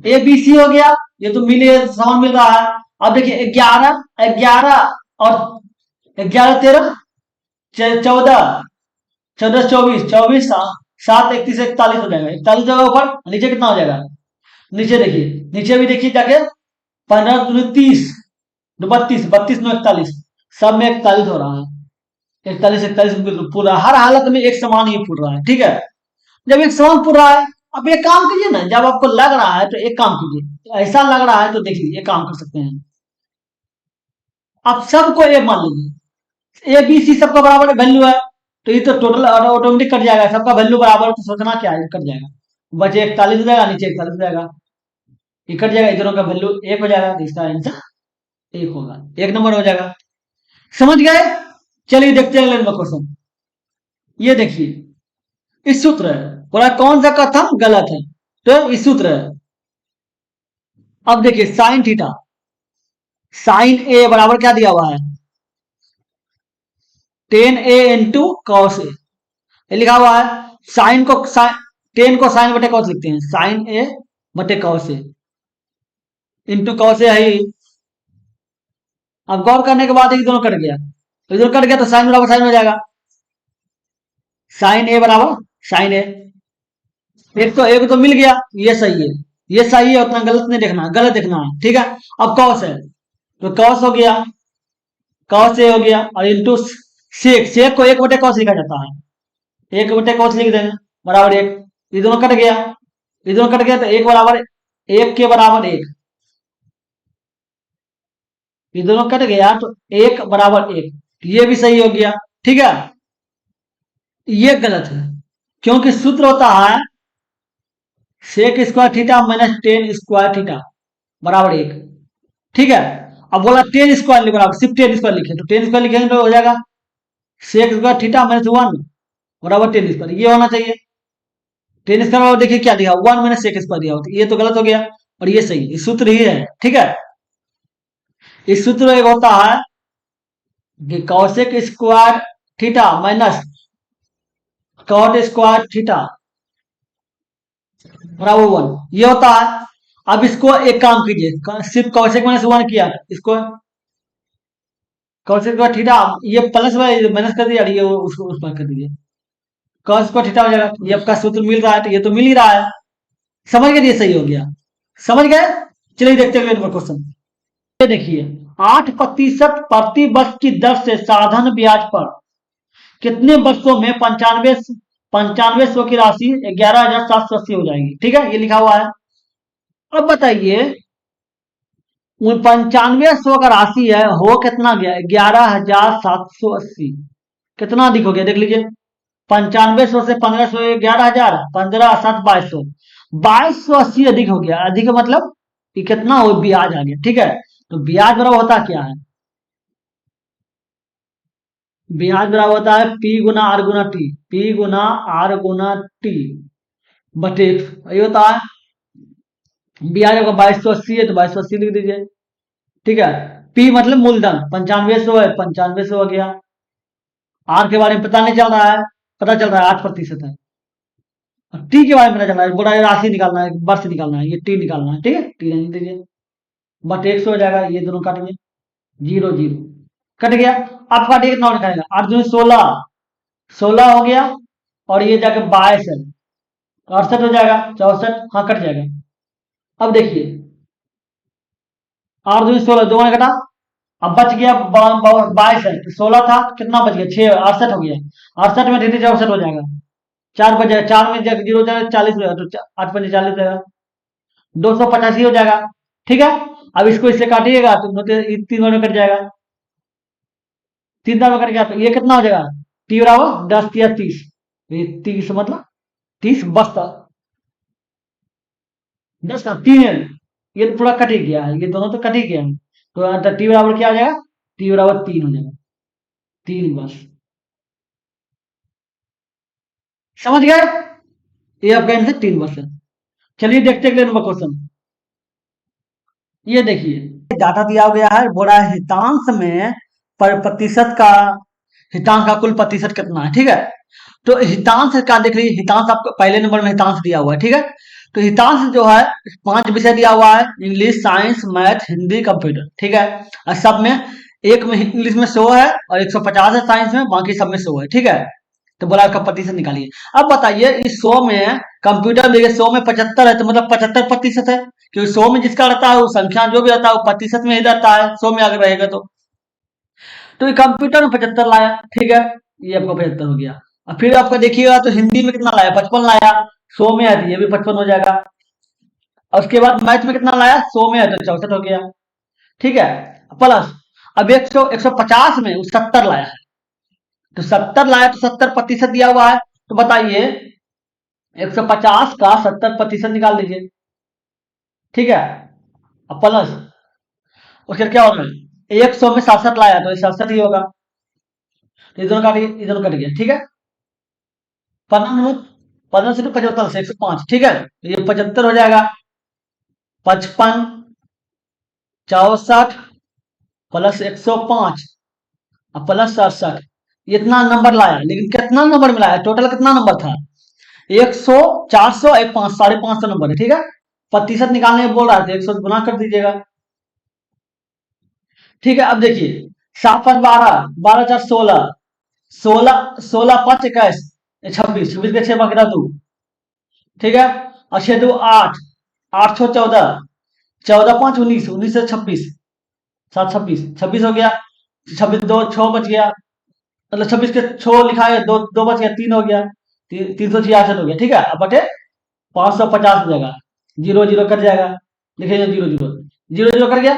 ए बी सी हो गया, ये तो मिले समान मिल रहा है। अब देखिए 11 11 और 11 13 14 14 24 24 7 31 41 हो जाएगा, 41 जगह ऊपर, नीचे कितना हो जाएगा, नीचे देखिए, नीचे भी देखिए जाके 15 दूनी 30 32 32 9 41, सब में 41 हो रहा है, 41 41 बिल्कुल पूरा हर हालत में एक समान ही फूट रहा है, ठीक है। जब एक समान फूट रहा है, अब एक काम कीजिए ना, जब आपको लग रहा है तो एक काम कीजिए, ऐसा लग रहा है तो देखिए एक काम कर सकते हैं, आप सबको ए मान लीजिए, ए बी सी सबका बराबर वैल्यू है, तो ये तो टोटल ऑटोमेटिक कट जाएगा, सबका वैल्यू बराबर, तो सोचना क्या है, कट जाएगा, बचे 41 हो जाएगा, नीचे 41 हो जाएगा, ये कट जाएगा, इधरों का वैल्यू एक हो जाएगा, तो इसका आंसर एक होगा, एक नंबर हो जाएगा। समझ गए? चलिए देखते हैं अगले नंबर क्वेश्चन। ये देखिए इस सूत्र है, बोला कौन सा कथन गलत है, तो इस सूत्र है। अब देखिए साइन थीटा, साइन ए बराबर क्या दिया हुआ है, 10a इंटू कॉस ए, ये लिखा हुआ है। साइन को 10 को साइन बटे कॉस लिखते हैं, साइन ए बटे cos A into cos A है। अब गौर करने के बाद ये दोनों कट गया, तो इधर कट गया तो साइन बराबर साइन हो जाएगा, साइन ए बराबर साइन ए, एक तो मिल गया, ये सही है, ये सही है, उतना गलत नहीं देखना, गलत देखना है, ठीक है। अब कॉस है, तो कॉस हो गया, कॉस ए हो गया, और इंटू सेक, सेक को एक बटे कॉस लिखा जाता है, एक बटे कॉस लिख देंगे बराबर एक, ये दोनों कट गया, ये दोनों कट गया, तो एक बराबर एक के बराबर एक, ये दोनों कट गया तो एक बराबर एक, ये भी सही हो गया, ठीक है। ये गलत है, क्योंकि सूत्र होता है sec square theta minus 10 square theta बराबर एक, ठीक है। अब बोला 10 स्क्वायर बराबर, सिर्फ 10 स्क्वायर लिखे, तो 10 स्क्वायर लिखेंगे तो हो जाएगा सेक स्क्वायर थीटा माइनस 1 बराबर 10 स्क्वायर, ये होना चाहिए। 10 स्क्वायर देखिए क्या दिया, 1 माइनस सेक स्क्वायर दिया होता, ये तो गलत हो गया, और ये सही, इस सूत्र ही है, ठीक है। इस सूत्र एक होता है कि cosec square theta minus cot square theta बराबर 1, ये होता है। अब इसको एक काम कीजिए, सिर्फ कॉसेक माइनस 1 किया, इसको कॉसेक स्क्वायर थीटा, ये प्लस माइनस कर दिया, ये उसको उस पर कर दीजिए, कॉस स्क्वायर थीटा हो जाएगा, ये आपका सूत्र मिल रहा है, तो ये तो मिल ही रहा है, समझ गए, ये सही हो गया, समझ गए। चलिए देखते हैं अगले क्वेश्चन। ये देखिए 8% प्रति वर्ष की दर से साधन ब्याज पर कितने वर्षों में 9500 की राशि 11,780 हो जाएगी, ठीक है, ये लिखा हुआ है। अब बताइए 9500 का राशि है, हो कितना गया, 11,780, कितना अधिक हो गया देख लीजिए, 9500 से 1500, 11,000, 15 7 2200, 2280 अधिक हो गया, अधिक मतलब कि कितना हो, ब्याज आ गया, ठीक है। तो ब्याज बराबर होता क्या है, ब्याज बराबर होता है पी गुना आर गुना टी, पी गुना आर गुना टी बटे, ये होता है ब्याज आपका 2280 है, तो 2280 लिख दीजिए, ठीक है। पी मतलब मूलधन 9500 है, 9500 हो गया, आर के बारे में पता नहीं चल रहा है, पता चल रहा है 8% है, टी के बारे में पता चल रहा है, बोला राशि निकालना है, वर्ष निकालना है, ये टी निकालना है, ठीक है, टी नहीं दीजिए, बट 100 हो जाएगा, ये दोनों काटेंगे, 0 0 कट गया। अब काटिए कितना और निकालेगा, 8 दूनी 16, 16 हो गया, और ये जाके 22 है, 68 हो जाएगा, 64, हाँ कट जाएगा। अब देखिए 8 दूनी 16, दो कटा, अब बच गया 22 है, तो 16 था, कितना बच गया 6, 68 हो गया, 68 में धीरे 64 हो जाएगा, 4 बच जाएगा, 4 में जीरो हो जाएगा, 40 हो जाएगा, तो 8 पंजे 40 हो जाएगा, 285 हो जाएगा, ठीक है। अब इसको इससे काटिएगा तो 3 बार में कट जाएगा, 3 बार में कट गया, तो ये कितना हो जाएगा, टी बराबर 10 या 30, ये 30 मतलब 30 बचता, 10 का 3 ये तो थोड़ा कट ही गया है, ये दोनों तो कट ही गया है। तो यहाँ टी बराबर क्या आ जाएगा, टी बराबर 3 हो जाएगा, 3 बस। समझ गए, ये आपका आंसर 3 बस है। चलिए देखते हैं अगले नंबर क्वेश्चन। ये देखिए डाटा दिया गया है, बोला है हितांश में पर प्रतिशत का, हितांश का कुल प्रतिशत कितना है, ठीक है। तो हितांश का देख लीजिए, हितांश आपको पहले नंबर में हितांश दिया हुआ है, ठीक है। तो हितांश जो है 5 विषय दिया हुआ है, English, science, math, Hindi, computer, ठीक है। और सब में एक में इंग्लिश में 100 है और 150 है साइंस में, बाकी सब में 100 है, ठीक है। तो बोला आपका प्रतिशत निकालिए। अब बताइए इस 100 में कंप्यूटर में 100 में 75 है, तो मतलब 75% है, क्योंकि 100 में जिसका रहता है वो संख्या जो भी रहता है वो प्रतिशत में ही रहता है, 100 में अगर रहेगा तो ये कंप्यूटर में 75 लाया, ठीक है। ये आपका 75 हो गया। और फिर आपका देखिएगा तो हिंदी में कितना लाया, 55 लाया, 100 में है तो ये भी 55 हो जाएगा। और उसके बाद मैथ में कितना लाया, 100 में है तो 64 हो गया, ठीक है। प्लस अब 150 में वो 70 लाया है, तो 70 लाया तो 70% दिया हुआ है। तो बताइए 150 का 70% निकाल दीजिए, ठीक है। अब प्लस उसके क्या होगा, 100 में 67 लाया तो 67 ही होगा, तो इधर कट गया, ठीक है। 15 से 75 से 105, ठीक है, तो ये 75 हो जाएगा। 55 64 प्लस 105 और प्लस 67, इतना नंबर लाया, लेकिन कितना नंबर मिलाया, टोटल कितना नंबर था, 100 400 एक 5 550 नंबर है, ठीक है। प्रतिशत निकालने बोल रहा था, 100 गुना कर दीजिएगा, ठीक है। अब देखिए 7 5 12 12 4 16 16 16 5 21 26 26 के 6 बकरा 2, ठीक है। और 6 2 8 8 6 14 14 5 19 19 से 26 7 26 26 हो गया, 26 2 6 बच गया, मतलब 26 के 6 लिखा है, दो दो बच गया, 3 हो गया, 366 हो गया, ठीक है। अब बटे 550 हो जाएगा, जीरो जीरो कट जाएगा, लिखिए zero zero zero zero cut गया।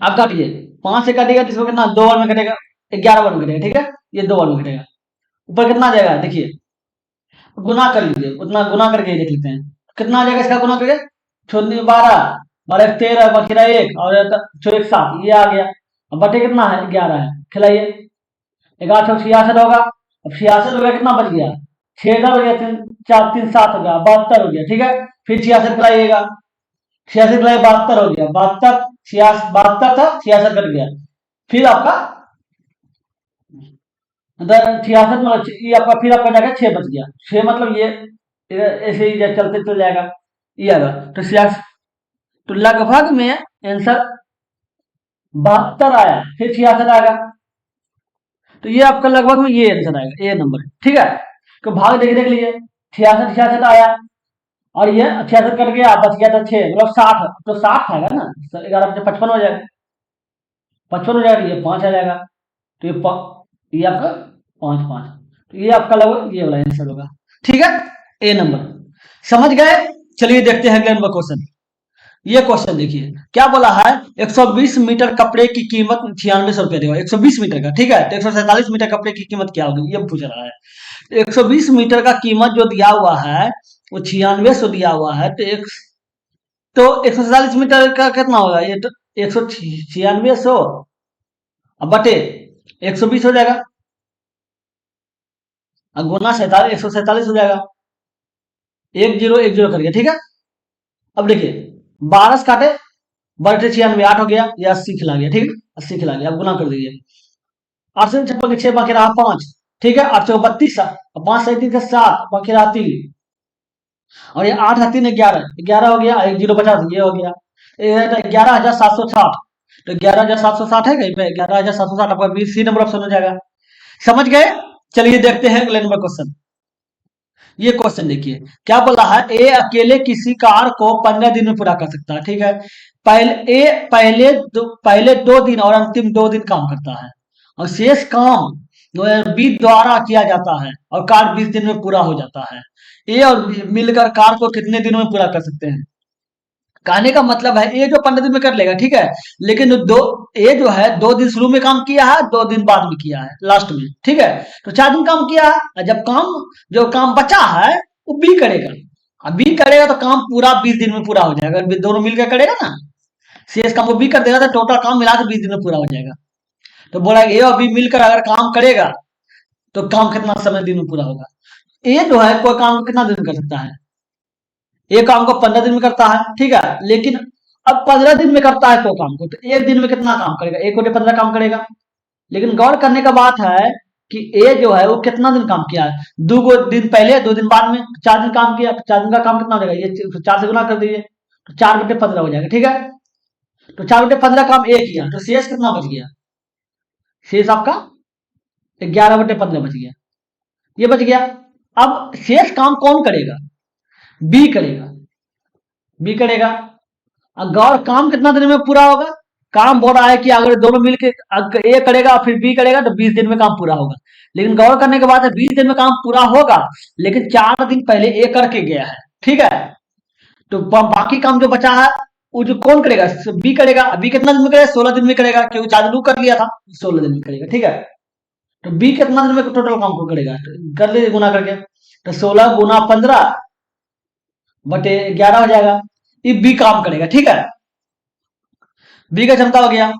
अब काटिए 5 से कटेगा तो इसको कितना, 2 बार में कटेगा, 11 बार में कटेगा, ठीक है। ये 2 बार में कटेगा, ऊपर कितना आ जाएगा देखिए, गुना कर लीजिए, उतना गुना करके ही देख लेते हैं कितना आ जाएगा इसका, गुना करके छोड़ने 12 12 13 बाकी रहा 1 और 7 ये आ गया। अब बटे कितना है, 11 है, खिलाइए 11 66 होगा। अब 66 हो गया, कितना बच गया, 6 इधर हो गया, 3 4 3 7 हो गया, 72 हो गया, ठीक है। फिर 66 खिलाइएगा, 66 खिलाइए 72 हो गया, 72 66 72 था, 66 कट गया, फिर आपका मतलब 66 मतलब ये आपका, फिर आपका जाएगा 6 बच गया, 6 मतलब ये ऐसे ही चलते चल जाएगा, ये आएगा। तो 66, तो लगभग में आंसर 72 आया, फिर 66 आएगा, तो ये आपका लगभग में ये आंसर आएगा, ये नंबर, ठीक है। तो भाग देख देख लीजिए, 66 66 आया और ये 66 कट गया, बच गया था 6 मतलब 60, तो 60 आएगा ना, 11 बचे 55 हो जाएगा, 55 हो जाएगा, ये 5 आ जाएगा, तो ये आपका 5 5, तो ये आपका लगभग ये वाला आंसर होगा, ठीक है। ए नंबर समझ गए। चलिए देखते हैं अगले नंबर क्वेश्चन। ये क्वेश्चन देखिए क्या बोला है, 120 मीटर कपड़े की कीमत 9600 रुपया देगा, 120 मीटर का, ठीक है। तो 147 मीटर कपड़े की कीमत क्या होगी ये पूछ रहा है। 120 मीटर का कीमत जो दिया हुआ है वो 9600 दिया हुआ है, तो 147 मीटर का कितना होगा, ये तो 196 अब बटे 120 हो जाएगा, और गुना 47 147 हो जाएगा, 1 0 1 0 कर गया, ठीक है। अब देखिए 12 से काटे, बटे 96 8 हो गया, ये 80 खिला गया, ठीक है, 80 खिला गया। अब गुना कर दीजिए, 8 से 56 के 6 बाकी रहा 5, ठीक है, 8 से 32 5 से 3 का 7 बाकी रहा 3, और ये 8 3 11 11 हो गया, 1 0 बचा, ये हो गया 11,760, तो 11,760 है कहीं पे, 11,760 आपका सी नंबर ऑप्शन हो जाएगा। समझ गए। चलिए देखते हैं अगले नंबर क्वेश्चन। ये क्वेश्चन देखिए क्या बोला है, ए अकेले किसी कार को 15 दिन में पूरा कर सकता है, ठीक है। पहले 2 दिन और अंतिम 2 दिन काम करता है, और शेष काम बी द्वारा किया जाता है, और कार 20 दिन में पूरा हो जाता है। ए और बी मिलकर कार को कितने दिनों में पूरा कर सकते हैं। कहने का मतलब है ए जो 15 दिन में कर लेगा, ठीक है, लेकिन दो ए जो है 2 दिन शुरू में काम किया है, 2 दिन बाद में किया है लास्ट में, ठीक है। तो 4 दिन काम किया है, और जब काम जो काम बचा है वो बी करेगा, अब बी करेगा तो काम पूरा 20 दिन में पूरा हो जाएगा, अगर दोनों मिलकर करेगा ना, शेष काम को बी कर देगा तो टोटल काम मिला के 20 दिन में पूरा हो जाएगा। तो बोला ए और बी मिलकर अगर काम करेगा तो काम कितना समय दिन में पूरा होगा। ए जो है कोई काम कितना दिन में कर सकता है, एक काम को 15 दिन में करता है, ठीक है, लेकिन अब 15 दिन में करता है तो काम को, तो एक दिन में कितना काम करेगा, 1 बटे 15 काम करेगा। लेकिन गौर करने का बात है कि ए जो है वो कितना दिन काम किया है, 2 दिन पहले 2 दिन बाद में, 4 दिन काम किया, तो 4 दिन का काम कितना हो जाएगा, ये 4 से गुना कर दीजिए तो 4 बटे 15 हो जाएगा, ठीक है। तो 4 बटे 15 काम ए किया तो शेष कितना बच गया, शेष आपका 11 बटे 15 बच गया, ये बच गया। अब शेष काम कौन करेगा, बी करेगा, बी करेगा। अब गौर काम कितना दिन में पूरा होगा, काम बोल रहा है कि अगर दोनों मिलकर ए करेगा फिर बी करेगा तो 20 दिन में काम पूरा होगा। लेकिन गौर करने के बाद 20 दिन में काम पूरा होगा, लेकिन 4 दिन पहले ए करके गया है, ठीक है। तो बाकी काम जो बचा है वो जो कौन करेगा, बी करेगा। बी कितना दिन में करेगा, 16 दिन में करेगा, क्योंकि 4 दिन वो कर लिया था, 16 दिन में करेगा, ठीक है। तो बी कितना दिन में टोटल काम को करेगा, तो कर लीजिए गुना करके, तो 16 गुना 15 बटे 11 हो जाएगा, ये बी काम करेगा, ठीक है। बी का क्षमता हो गया,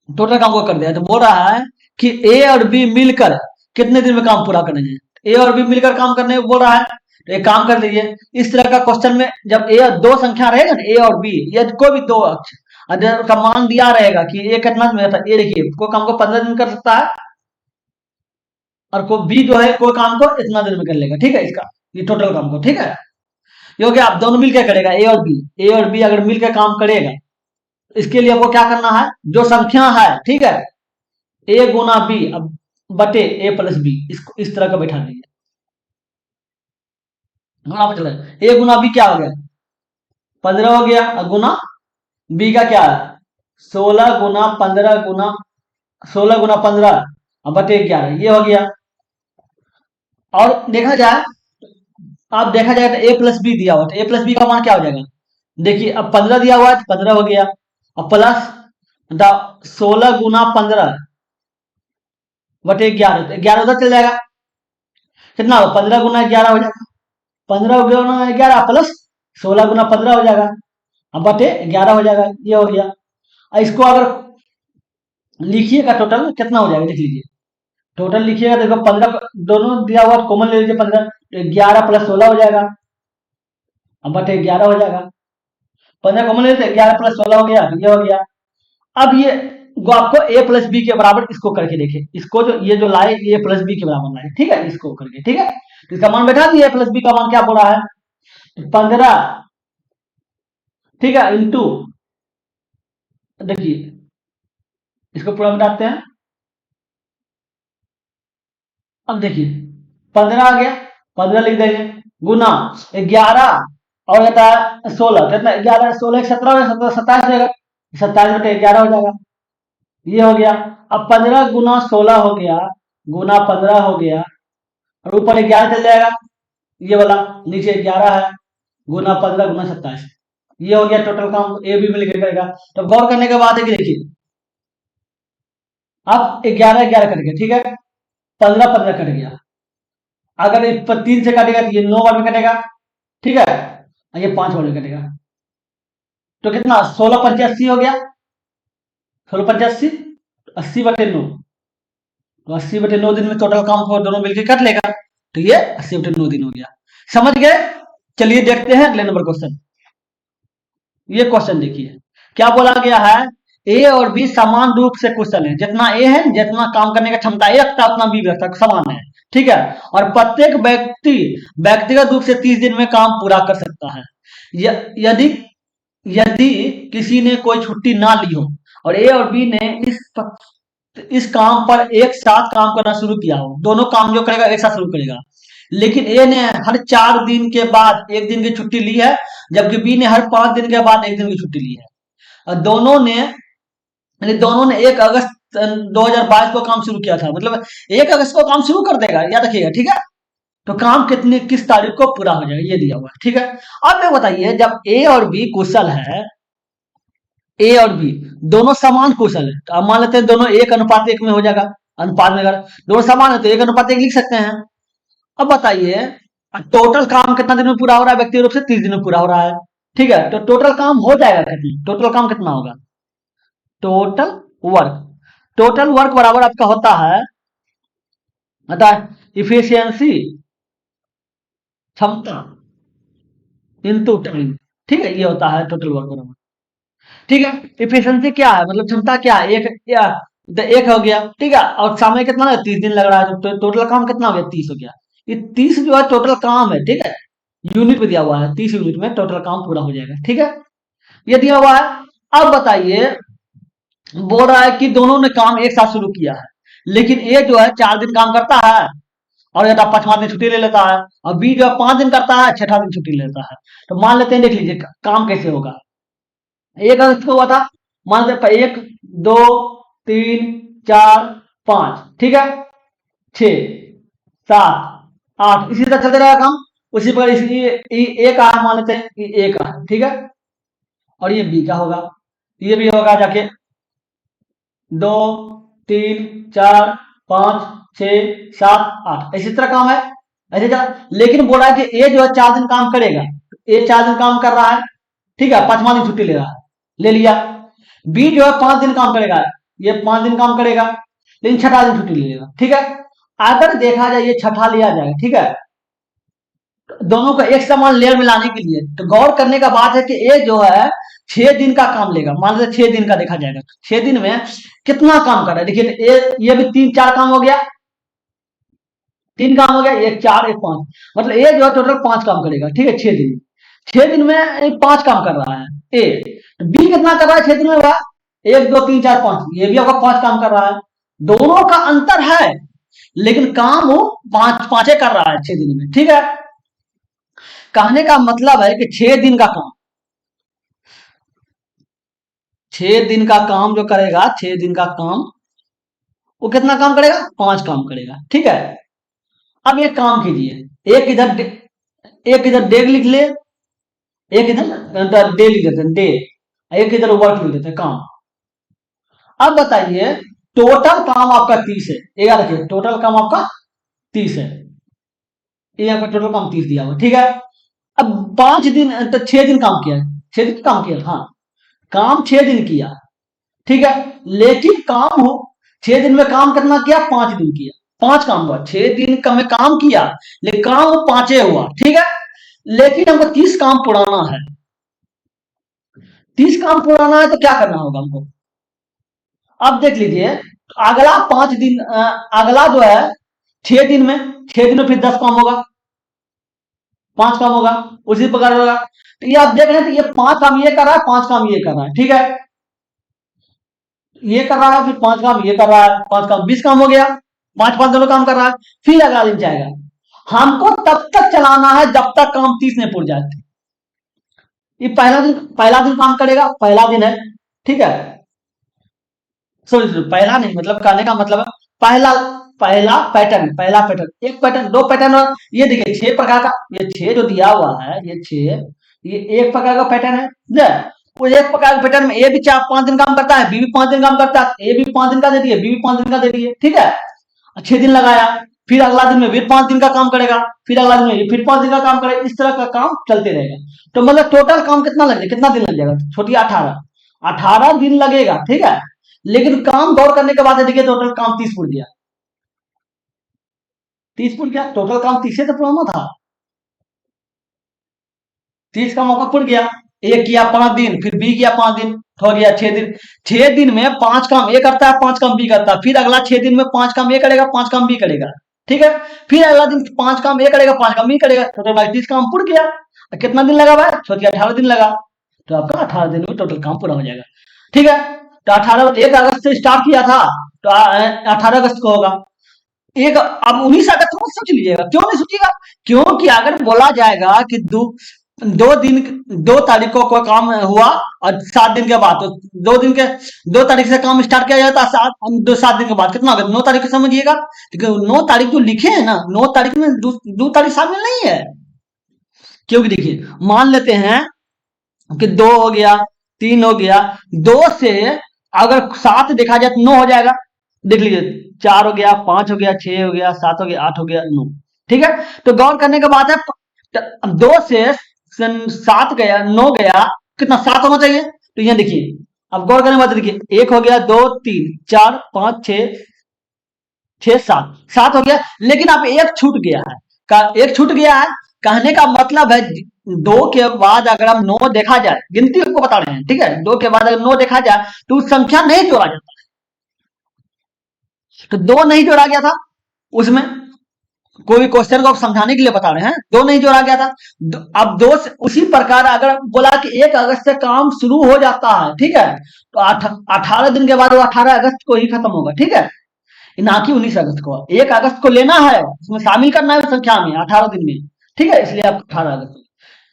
टोटल काम को कर दिया। तो बोल रहा है कि ए और बी मिलकर कितने दिन में काम पूरा करेंगे, ए और बी मिलकर काम करने बोल रहा है, तो एक काम कर लीजिए, इस तरह का क्वेश्चन में जब ए दो संख्या रहेगा ना, ए और बी, या कोई भी दो अक्ष का मान दिया रहेगा कि ए कितना दिन में, ए देखिए कोई काम को 15 दिन कर सकता है और कोई बी जो है कोई काम को इतना दिन में कर लेगा, ठीक है, इसका ये टोटल काम को, ठीक है। ये हो गया, आप दोनों मिलकर करेगा, ए और बी, ए और बी अगर मिलकर काम करेगा, इसके लिए आपको क्या करना है, जो संख्या है, ठीक है, ए गुना बी अब बटे ए प्लस बी, इसको इस तरह का बैठा दीजिए। चला ए गुना बी क्या हो गया, 15 हो गया, और गुना बी का क्या है, 16 गुना 15 गुना 16 गुना 15 और बटे 11, ये हो गया। और देखा जाए, आप देखा जाए तो ए प्लस बी दिया हुआ, तो ए प्लस बी का मान क्या हो जाएगा, देखिए अब 15 दिया हुआ है तो 15 हो गया, और प्लस 16 गुना 15 बटे 11, तो 11 उधर चल जाएगा, कितना हो, 15 गुना 11 हो जाएगा, 15 गुना 11 प्लस 16 गुना 15 हो जाएगा, अब बटे 11 हो जाएगा, ये हो गया। और इसको अगर लिखिएगा टोटल कितना हो जाएगा, देख लीजिए, टोटल लिखिएगा, देखो 15 दोनों दिया हुआ कॉमन ले लीजिए, 15 तो 11 प्लस 16 हो जाएगा, अब बटे 11 हो जाएगा, 15 कॉमन ले लेते, 11 प्लस 16 हो गया, ये हो गया। अब ये आपको ए प्लस बी के बराबर इसको करके देखे, इसको जो ये जो लाए ए प्लस बी के बराबर लाए, ठीक है, इसको करके, ठीक है, तो इसका मान बैठा दिए, ए प्लस बी का मान क्या बोला है, 15, ठीक है, इंटू, देखिए इसको पूरा मिटाते हैं, अब देखिए 15 आ गया, 15 लिख देंगे, गुना 11 और रहता है 16, कितना 11 16 17 17 27 हो जाएगा, 27 बटे 11 हो जाएगा, ये हो गया। अब 15 गुना 16 हो गया, गुना 15 हो गया, और ऊपर 11 चल जाएगा, ये वाला नीचे 11 है, गुना 15 गुना 27, ये हो गया टोटल काम, ए बी में लिख करेगा। तो गौर करने के बाद है कि देखिए अब 11 11 कट गया, ठीक है, 15 15 कट गया, अगर 3 से काटेगा तो ये 9 बार में कटेगा, ठीक है, ये 5 बार में कटेगा, तो कितना 16 पंचे 80 हो गया, 16 पंचे 80, 80 बटे 9, तो 80 बटे 9 दिन में टोटल काम को दोनों मिलकर कर लेगा, तो ये 80 बटे 9 दिन हो गया, समझ गए। चलिए देखते हैं अगले नंबर क्वेश्चन। ये क्वेश्चन देखिए क्या बोला गया है, ए और बी समान रूप से कुशल है, जितना ए है, जितना काम करने की क्षमता ए रखता है उतना बी भी रखता है, समान है, ठीक है, और प्रत्येक व्यक्ति व्यक्तिगत रूप से 30 दिन में काम पूरा कर सकता है। यदि यदि किसी ने कोई छुट्टी ना ली हो और ए और बी ने इस काम पर एक साथ काम करना शुरू किया हो, दोनों काम जो करेगा एक साथ शुरू करेगा, लेकिन ए ने हर 4 दिन के बाद 1 दिन की छुट्टी ली है, जबकि बी ने हर 5 दिन के बाद 1 दिन की छुट्टी ली है, और दोनों ने 1 अगस्त 2022 को काम शुरू किया था, मतलब 1 अगस्त को काम शुरू कर देगा, याद रखिएगा, ठीक है। तो काम किस तारीख को पूरा हो जाएगा, ये दिया हुआ है, ठीक है। अब मैं बताइए, जब ए और बी कुशल है, ए और बी दोनों समान कुशल है, तो अब मान लेते हैं दोनों 1:1 में हो जाएगा, अनुपात में अगर दोनों समान है तो 1:1 लिख सकते हैं। अब बताइए टोटल काम कितना दिन में पूरा हो रहा है? व्यक्तिगत रूप से 30 दिन में पूरा हो रहा है। ठीक है, तो टोटल काम हो जाएगा कितना? टोटल काम कितना होगा? टोटल वर्क, टोटल वर्क बराबर आपका होता है, इफिशियंसी, क्षमता इनटू टाइम। ठीक है, ये होता है टोटल वर्क बराबर। ठीक है, इफिशियंसी क्या है, मतलब क्षमता क्या है? एक या तो एक हो गया। ठीक है, और समय कितना है? 30 दिन लग रहा है, तो टोटल काम कितना हो गया? 30 हो गया। ये 30 जो है टोटल काम है। ठीक है, यूनिट में दिया हुआ है, 30 यूनिट में टोटल काम पूरा हो जाएगा। ठीक है, ये दिया हुआ है। अब बताइए, बोल रहा है कि दोनों ने काम एक साथ शुरू किया है, लेकिन ए जो है 4 दिन काम करता है और या तो 5वां दिन छुट्टी ले लेता है, और बी जो है 5 दिन करता है, 6वां दिन छुट्टी ले लेता है। तो मान लेते हैं, देख लीजिए काम कैसे होगा। एक अगस्त को हुआ था, मान लेते हैं 1, 2, 3, 4, 5। ठीक है, 6, 7, 8 इसी तरह चलते रहेगा काम। उसी पर इसी ए का है, मान लेते हैं कि ए का है। ठीक है, और ये बी का होगा, ये भी होगा जाके 2, 3, 4, 5, 6, 7, 8 इसी तरह काम है। ऐसे लेकिन बोला है कि ए जो है 4 दिन काम करेगा, ए 4 दिन काम कर रहा है। ठीक है, 5वां दिन छुट्टी ले रहा है, ले लिया। बी जो है 5 दिन काम करेगा, ये 5 दिन काम करेगा, लेकिन 6वां दिन छुट्टी ले लेगा। ठीक है, अगर देखा जाए ये 6वां लिया जाएगा। ठीक है, दोनों को एक समान लेयर में लाने के लिए तो गौर करने का बात है कि ए जो है 6 दिन का काम लेगा। मान लीजिए 6 दिन का देखा जाएगा, 6 दिन में कितना काम कर रहा है? देखिए ये भी 3, 4 काम हो गया, 3 काम हो गया, एक 4, एक 5, मतलब ए जो है टोटल 5 काम करेगा। ठीक है, 6 दिन में, 6 दिन में 5 काम कर रहा है ए। बी कितना कर रहा है 6 दिन में? हुआ 1, 2, 3, 4, 5, ये भी आपका 5 काम कर रहा है। दोनों का अंतर है, लेकिन काम वो पांच पांचे कर रहा है 6 दिन में। ठीक है, कहने का मतलब है कि 6 दिन का काम, 6 दिन का काम जो करेगा, 6 दिन का काम वो कितना काम करेगा? 5 काम करेगा। ठीक है, अब एक काम कीजिए, एक इधर डेग लिख ले, एक इधर डे लिख देते हैं, डे, एक इधर वर्क लिख देते हैं, काम। अब बताइए, टोटल काम आपका 30 है। ये याद रखिए, टोटल काम आपका 30 है, ये यहाँ पर टोटल काम 30 दिया हुआ। ठीक है, अब 5 दिन तो 6 दिन काम किया, 6 दिन काम किया, हाँ काम 6 दिन किया। ठीक है, लेकिन काम हो 6 दिन में काम कितना किया? 5 दिन किया, 5 काम हुआ। 6 दिन का में काम किया, लेकिन काम वो 5 हुआ। ठीक है, लेकिन हमको 30 काम पुराना है, 30 काम पुराना है, तो क्या करना होगा हमको? अब देख लीजिए, अगला 5 दिन, अगला जो है 6 दिन में, 6 दिन में फिर 10 काम होगा, 5 काम होगा, उसी प्रकार होगा। तो ये आप देख रहे हैं, तो ये 5 काम ये कर रहा है, 5 काम ये कर रहा है। ठीक है, ये कर रहा है, फिर 5 काम ये कर रहा है, 5 काम 20 काम हो गया, 5 5 दोनों काम कर रहा है। फिर अगला दिन जाएगा, हमको तब तक चलाना है जब तक काम 30 नहीं पूर जाए। ये पहला दिन काम करेगा, पहला दिन है। ठीक है, सॉरी पहला नहीं, मतलब कहने का मतलब है पहला, पहला पैटर्न, एक पैटर्न, दो पैटर्न। ये देखिए 6 प्रकार का, ये 6 जो दिया हुआ है, ये 6, ये एक प्रकार का पैटर्न है ना। वो एक प्रकार के पैटर्न में ए भी 4 5 दिन काम करता है, बी भी 5 दिन काम करता है, ए भी 5 दिन का दे दिए, बी भी 5 दिन का दे दिए। ठीक है, 6 दिन लगाया, फिर अगला दिन में फिर 5 दिन का काम करेगा, फिर अगला दिन में फिर 5 दिन का काम करेगा, इस तरह का काम चलते रहेगा। तो मतलब टोटल काम कितना लग जाएगा, कितना दिन लग जाएगा? छोटी 18 दिन लगेगा। ठीक है, लेकिन काम गौर करने के बाद देखिए टोटल काम 30 फुट गया, 30 फुट गया, टोटल काम 30 से तो पुराना था, 30 का मौका फुट गया। ए किया 5 दिन, फिर बी किया 5 दिन, हो गया 6 दिन। 6 दिन में 5 काम ए करता है, 5 काम बी करता है, फिर अगला 6 दिन में 5 काम ए करेगा, 5 काम बी करेगा। ठीक है, फिर अगला दिन 5 काम ए करेगा, 5 काम बी करेगा, टोटल 30 काम फुट गया। कितना दिन लगा भाई? सोचिए 18 दिन लगा, तो आपका 18 दिन में टोटल काम पूरा हो जाएगा। ठीक है, तो 1 अगस्त से स्टार्ट किया था, तो 18 अगस्त को होगा। एक अब 19 अगस्त को सोच लीजिएगा, क्यों नहीं सोचिएगा? क्योंकि अगर बोला जाएगा कि 2 दिन, 2 तारीख को कोई काम हुआ और 7 दिन के बाद, तो 2 दिन के 2 तारीख से काम स्टार्ट किया जाता है, 7 दिन के बाद कितना होगा? 9 तारीख को समझिएगा, क्योंकि 9 तारीख जो लिखे हैं ना, 9 तारीख में 2 तारीख शामिल नहीं है। क्योंकि देखिए, मान लेते हैं कि 2 हो गया, 3 हो गया, 2 से अगर 7 देखा जाए तो 9 हो जाएगा। देख लीजिए, 4 हो गया, 5 हो गया, 6 हो गया, 7 हो गया, 8 हो गया, 9, ठीक है, तो गौर करने के बाद है, दो से 7 गया, 9 गया, कितना 7 होना चाहिए। तो ये देखिए, अब गौर करने के बाद देखिए, एक हो गया, 2 3 4 5 6 6 7, 7 हो गया, लेकिन अब एक छूट गया है, एक छूट गया है। कहने का मतलब है, दो के बाद अगर हम 9 देखा जाए, गिनती को बता रहे हैं, ठीक है, दो के बाद अगर 9 देखा जाए तो उस संख्या नहीं जोड़ा जाता, तो दो नहीं जोड़ा गया था उसमें, कोई क्वेश्चन को समझाने के लिए बता रहे हैं, दो नहीं जोड़ा गया था। अब दो उसी प्रकार अगर बोला कि 1 अगस्त से काम शुरू हो जाता है, ठीक है, तो 18 दिन के बाद वो 18 अगस्त को ही खत्म होगा, ठीक है, ना कि 19 अगस्त को। 1 अगस्त को लेना है, उसमें शामिल करना है संख्या में 18 दिन में, ठीक है, इसलिए आप 18 अगस्त,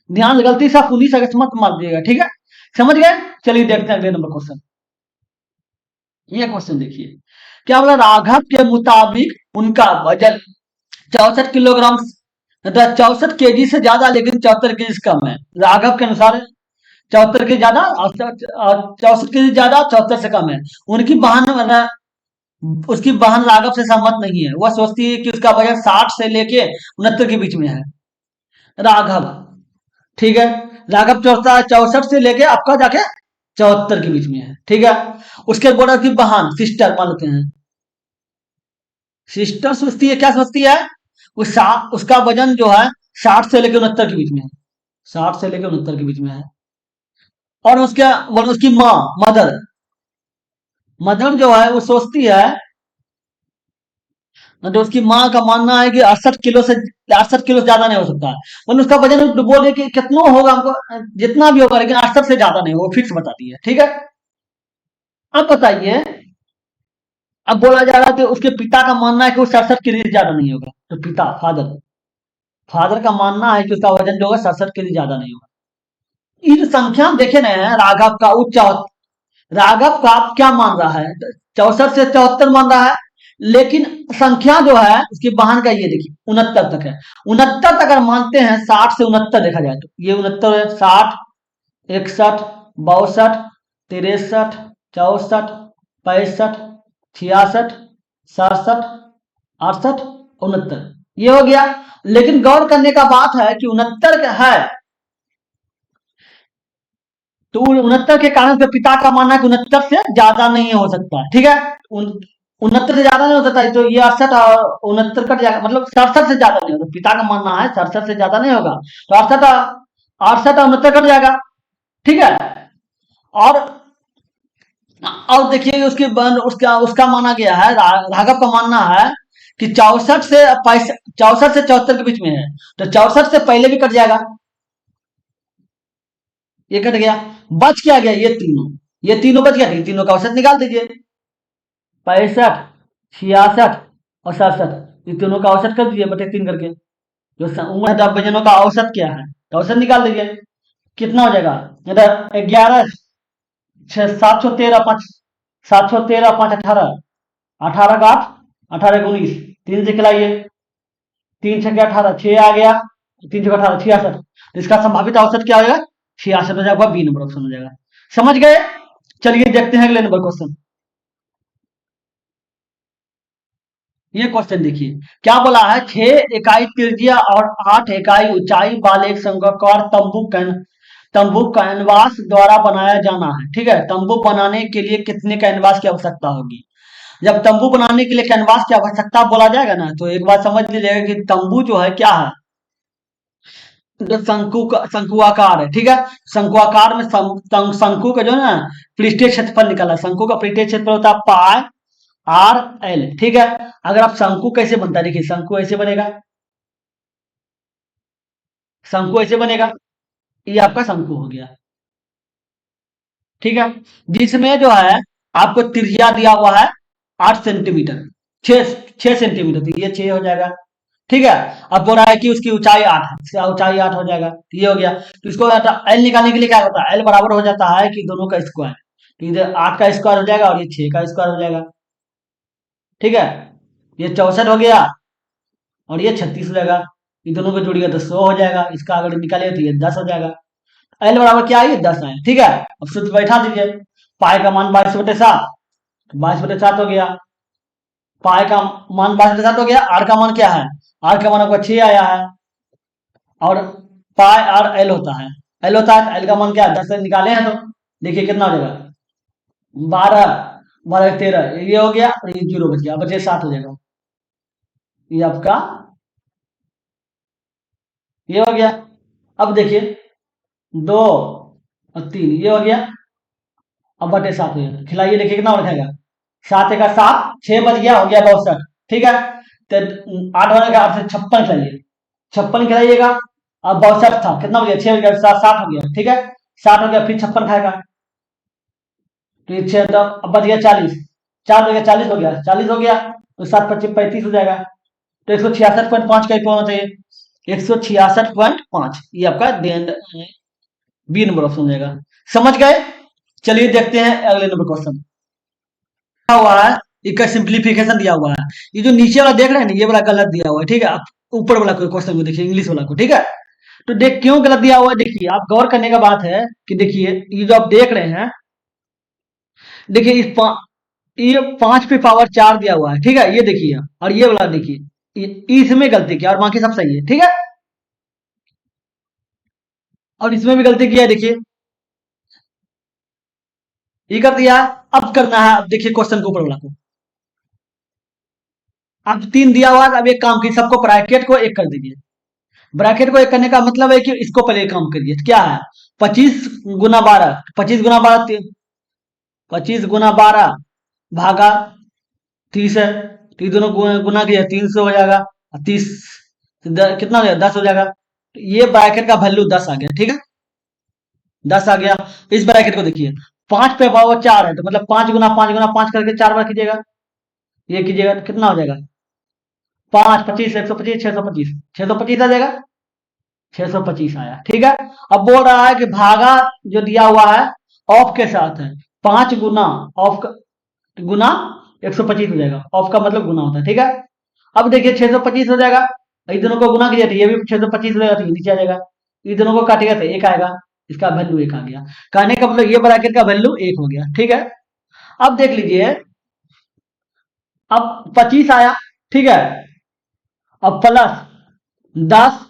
ध्यान, गलती से आप 19 अगस्त मत मान दीजिएगा, ठीक है, समझ गए। चलिए देखते हैं अगले नंबर क्वेश्चन। ये क्वेश्चन देखिए, क्या बोला, राघव के मुताबिक उनका वजन 64 किलोग्राम, मतलब 64 केजी से ज्यादा, लेकिन 74 केजी से कम है। राघव के अनुसार 74 के ज्यादा, 64 केजी ज्यादा, 74 से कम है। उनकी बहन, उसकी बहन राघव से सहमत नहीं है, वह सोचती है कि उसका वजन 60 से लेके 69 के बीच में है। राघव, ठीक है, राघव 64 से लेके आपका जाके 74 के बीच में है, ठीक है। उसके बोला की बहन, सिस्टर मान लेते हैं, सिस्टर सोचती है, क्या सोचती है, उसका वजन जो है 60 से लेकर 69 के बीच में है, 60 से लेकर 69 के बीच में है। और उसकी माँ, मदर, मदर जो है वो सोचती है, तो उसकी माँ का मानना है कि 68 किलो से ज्यादा नहीं हो सकता है, मतलब उसका वजन बोले कि कितना होगा हमको, जितना भी होगा, लेकिन 68 से ज्यादा नहीं, वो फिक्स बताती है, ठीक है। अब बताइए, अब बोला जा रहा है कि उसके पिता का मानना है कि वो 67 के लिए ज्यादा नहीं होगा, तो पिता, फादर, फादर का मानना है कि उसका वजन जो होगा 67 के लिए ज्यादा नहीं होगा। इन संख्या देखे नहीं है, राघव का उच्च, राघव का क्या मान रहा है, 64 से 74 मान रहा है, लेकिन संख्या जो है उसकी बहन का ये देखिए 69 तक है। 69 तक अगर मानते हैं, 60 से 69 देखा जाए तो ये 69 है, 60 61 62 63 64 65 66 67 68 69, ये हो गया। लेकिन गौर करने का बात है कि 69 का है, तो 69 के कारण से पिता का मानना है कि 69 से ज्यादा नहीं हो सकता, ठीक है, 69 से ज्यादा नहीं हो सकता, तो ये 68 और 69 कट जाएगा, मतलब 67 से ज्यादा नहीं होगा, पिता का मानना है 67 से ज्यादा नहीं होगा, तो 68 और 69 कट जाएगा, ठीक है। और देखिए, उसका उसका माना गया है, राघव का मानना है कि 64 से 74 के बीच में है, तो 64 से पहले भी कट जाएगा, ये कट गया, बच क्या गया, ये तीनों बच गया, तीनों का औसत निकाल दीजिए, 65 66 और 67, ये तीनों का औसत कर दीजिए बटे 3 करके, जो उम्र वजनों का औसत क्या है, तो औसत निकाल दीजिए, कितना हो जाएगा, इधर 11 713 5, 713 5 18, 18 का 8, 18 का 19, 3 से खिलाइए, 3 से 18, 6 आ गया, 3 से 18 66, तो इसका संभावित औसत क्या होगा, 66 हो जाएगा, बी नंबर ऑप्शन हो जाएगा, समझ गए। चलिए देखते हैं अगले नंबर क्वेश्चन। ये क्वेश्चन देखिए, क्या बोला है, 6 इकाई त्रिज्या और 8 इकाई ऊंचाई वाले एक संघाकार तंबू कैनवास द्वारा बनाया जाना है, ठीक है। तंबू बनाने के लिए कितने कैनवास की आवश्यकता होगी। जब तंबू बनाने के लिए कैनवास की आवश्यकता बोला जाएगा ना, तो एक बात समझ लीजिएगा कि तंबू जो है क्या है, जो शंकु आकार है, ठीक है। शंकु आकार में शंकु का जो है ना पृष्ठीय क्षेत्रफल निकाला, शंकु का पृष्ठीय क्षेत्रफल होता है पाई आर एल, ठीक है। अगर आप शंकु कैसे बनता है, देखिए शंकु ऐसे बनेगा, शंकु ऐसे बनेगा, ये आपका शंकु हो गया, ठीक है, जिसमें जो है आपको त्रिज्या दिया हुआ है 8 सेंटीमीटर, 6 सेंटीमीटर, तो ये 6 हो जाएगा, ठीक है। अब बोल रहा है कि उसकी ऊंचाई 8 है, इसका ऊंचाई 8 हो जाएगा, तो ये हो गया। तो इसको एल निकालने के लिए क्या होता है, एल बराबर हो जाता है कि दोनों का स्क्वायर, तो इधर 8 का स्क्वायर हो जाएगा और ये 6 का स्क्वायर हो जाएगा, ठीक है। ये 64 हो गया और ये 36 हो जाएगा, ये दोनों को जोड़िएगा तो 100 हो जाएगा, इसका अगर निकालिए तो ये 10 हो जाएगा। एल बराबर क्या है, 10 है, ठीक है। अब सूत्र बैठा दीजिए, पाई का मान 22/7, 22/7 हो गया, पाई का मान 22/7 हो गया, आर का मान क्या है आर का मान आपका 6 आया है, और पाई आर एल होता है, एल होता है, एल का मान क्या है 10 से निकाले हैं, तो देखिए कितना हो जाएगा 12, 12 13, ये हो गया, और ये 0 बच गया, बचे 7 हो जाएगा। ये आपका ये हो गया। अब देखिए 2 और 3 ये हो गया, अब बटे 7 हो गया, खिलाइए देखिए कितना रखेगा, 7 का 7, 6 बच गया, हो गया 62। ठीक है, तो 8 होने का 8 से 56 खिलाइए, 56 खिलाइएगा। अब 62 था, कितना हो गया 6 हो गया, 7 7 हो गया। ठीक है, 7 हो गया, फिर 56 खाएगा, तो ये 6 तो अब बच गया 40, 4 हो गया 40 हो गया, 40 हो गया, तो 7 25 35 हो जाएगा। तो 166.5 का होना चाहिए, 166.5, ये आपका बी नंबर ऑप्शन हो जाएगा। समझ गए? चलिए देखते हैं अगले नंबर क्वेश्चन। क्या हुआ है, इसका सिंप्लीफिकेशन दिया हुआ है, ये जो नीचे वाला देख रहे हैं ना, ये वाला गलत दिया हुआ है। ठीक है, आप ऊपर वाला क्वेश्चन को देखिए, इंग्लिश वाला को। ठीक है, तो देख क्यों गलत दिया हुआ है, देखिए आप गौर करने का बात है कि देखिए ये जो आप देख रहे हैं, देखिए ये 5 पे पावर 4 दिया हुआ है। ठीक है, ये देखिए, और ये वाला देखिए, इसमें गलती किया और बाकी सब सही है। ठीक है, और इसमें भी गलती किया है, देखिए ये कर दिया है। अब करना है, अब देखिए क्वेश्चन के ऊपर वाला को, अब 3 दिया हुआ है, अब एक काम कीजिए, सबको ब्रैकेट को एक कर दीजिए। ब्रैकेट को एक करने का मतलब है कि इसको पहले काम करिए, क्या है 25 गुना 12, 25 गुना 12, 25 गुना 12 भागा 30 है, तो ये दोनों गुना किया 300 हो जाएगा, 30 कितना हो जाएगा 10 हो जाएगा। तो ये ब्रैकेट का वैल्यू 10 आ गया। ठीक है, 10 आ गया। इस ब्रैकेट को देखिए, 5 पे पावर 4 है, तो मतलब 5 गुना 5 गुना 5 करके 4 बार कीजिएगा, ये कीजिएगा तो कितना हो जाएगा 5 25 125 625, 625 आ जाएगा, 625 आया। ठीक है, अब बोल रहा है कि भागा जो दिया हुआ है ऑफ के साथ है, 5 गुना ऑफ का गुना 125 हो जाएगा, ऑफ का मतलब गुना होता है। ठीक है, अब देखिए 625 हो जाएगा, इन दोनों को गुना किया, ये भी 625 हो जाएगा, तो ये नीचे आ जाएगा, इन दोनों को काटेगा तो एक आएगा, इसका वैल्यू एक आ गया। कहने का मतलब ये ब्रैकेट का वैल्यू एक हो गया। ठीक है, अब देख लीजिए, अब 25 आया। ठीक है, अब प्लस 10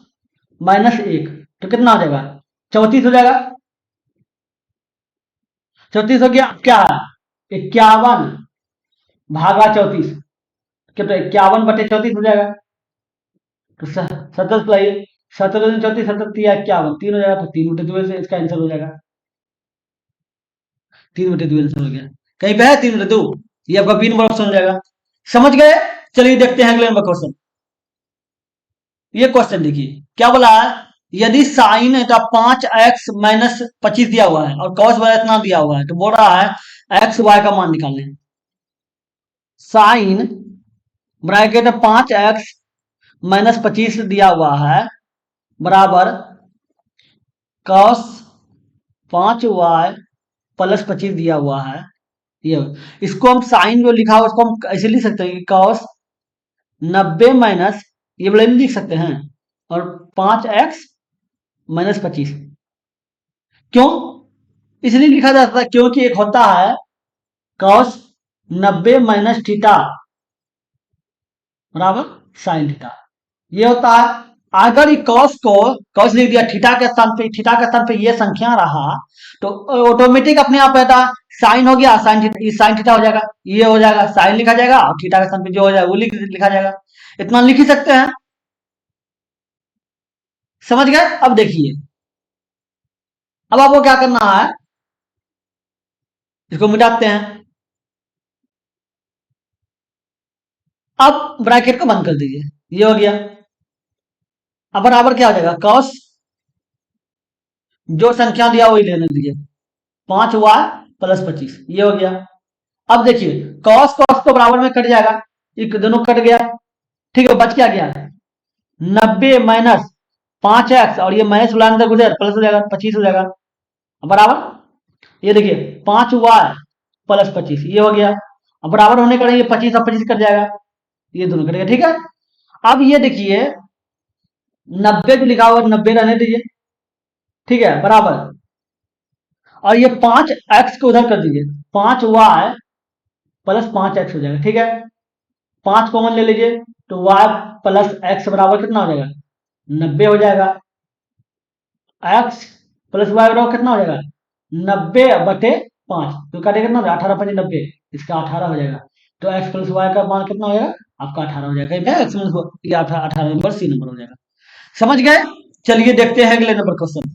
माइनस 1, तो कितना हो जाएगा 34 हो जाएगा, 34 हो गया। अब क्या है 51 भागा 34, कितना 51 बटे 34 हो जाएगा, तो 17 लाइए, 17 34 17 51 3 हो जाएगा, तो 3/2 से इसका आंसर हो जाएगा, 3/2 आंसर हो गया। कहीं पे है 3/2, ये आपका बी नंबर ऑप्शन हो जाएगा। समझ गए? चलिए देखते हैं अगले नंबर क्वेश्चन। ये क्वेश्चन देखिए क्या बोला है, यदि साइन का 5x-25 दिया हुआ है और कॉस वाला इतना दिया हुआ है, तो बोल रहा है एक्स वाई का मान निकालने। साइन ब्रैकेट 5x-25 दिया हुआ है बराबर कॉस 5y प्लस 25 दिया हुआ है। ये इसको हम साइन जो लिखा हुआ उसको हम ऐसे लिख सकते हैं कि कॉस 90 माइनस, ये वाला लिख सकते हैं, और 5x-25। क्यों इसलिए लिखा जाता है क्योंकि एक होता है कॉस 90 माइनस थीटा बराबर साइन थीटा, ये होता है। अगर ये कॉस लिख दिया थीटा के स्थान पे ये संख्या रहा, तो ऑटोमेटिक अपने आप रहता है साइन हो गया, साइन थीटा, ये साइन थीटा हो जाएगा, ये हो जाएगा साइन लिखा जाएगा, और थीटा के स्थान पे जो हो जाएगा वो लिखा जाएगा। इतना लिख ही सकते हैं। समझ गए? अब देखिए, अब आपको क्या करना है, इसको मिटाते हैं, अब ब्रैकेट को बंद कर दीजिए, ये हो गया। अब बराबर क्या हो जाएगा कॉस, जो संख्या दिया वही लेने दीजिए, 5y प्लस 25, ये हो गया। अब देखिए कॉस कॉस तो बराबर में कट जाएगा, ये दोनों कट गया। ठीक है, बच क्या गया 90 माइनस 5x, और ये माइनस वाला अंदर गुजर प्लस हो जाएगा 25 हो जाएगा बराबर। ये देखिए 5y प्लस 25, ये हो गया। अब बराबर होने का ये 25 और 25 कट जाएगा, ये दोनों कट गया। ठीक है, अब ये देखिए 90 जो लिखा हुआ 90 रहने दीजिए। ठीक है, बराबर, और ये 5x को उधर कर दीजिए, 5y प्लस 5x हो जाएगा। ठीक है, 5 कॉमन ले लीजिए तो y प्लस एक्स बराबर कितना हो जाएगा, 90 हो जाएगा। एक्स प्लस वाई बराबर कितना हो जाएगा, 90/5। तो काटेगा कितना, 18×5 = 90, इसका 18 हो जाएगा। तो एक्स प्लस वाई का मान कितना हो जाएगा, आपका 18 हो जाएगा। X plus 18 number C number हो जाएगा। समझ गए। चलिए देखते हैं अगले नंबर क्वेश्चन।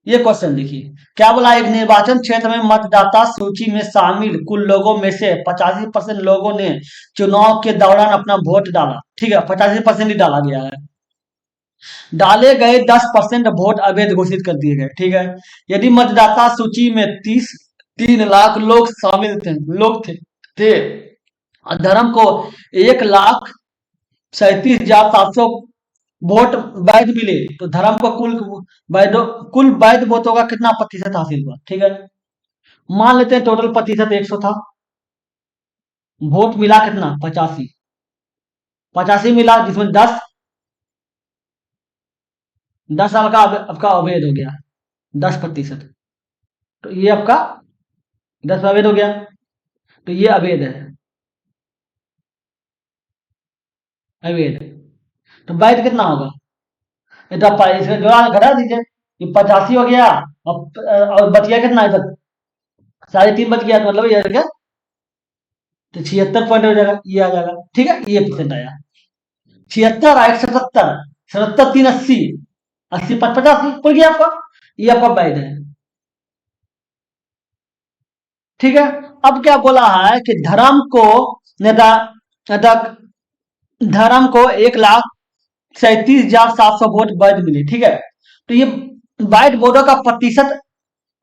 ये क्वेश्चन देखिए क्या बोला, एक निर्वाचन क्षेत्र में मतदाता सूची में शामिल कुल लोगों में से 85% लोगों ने चुनाव के दौरान अपना वोट डाला। ठीक है, 85% ही डाला गया है। डाले गए 10% वोट अवैध घोषित कर दिए गए। ठीक है, यदि मतदाता सूची में 3 लाख लोग शामिल थे और धर्म को 1,37,700 वोट वैध मिले तो धर्म को कुल वैध वोटों का कितना प्रतिशत हासिल हुआ। ठीक है, मान लेते हैं टोटल प्रतिशत 100 था, वोट मिला कितना, 85। 85 मिला जिसमें 10 साल का आपका अवैध हो गया 10%। तो ये आपका 10 अवैध हो गया, तो ये अवैध है, अवैध। तो वैध कितना होगा, तो इसका जोड़ा घटा दीजिए, ये 85 हो गया और बच गया कितना इधर, 3.5 बच गया, तो मतलब ये क्या, तो 76 पॉइंट हो जाएगा, ये आ जाएगा। ठीक है, ये परसेंट आया। 76 और 177, 77 3 80, 80 5 85 पड़ गया आपका, ये आपका वैध है। ठीक है, अब क्या बोला है कि धर्म को नेता नेता धर्म को 1,37,700 वोट वैध मिले। ठीक है, तो ये वैध वोटों का प्रतिशत,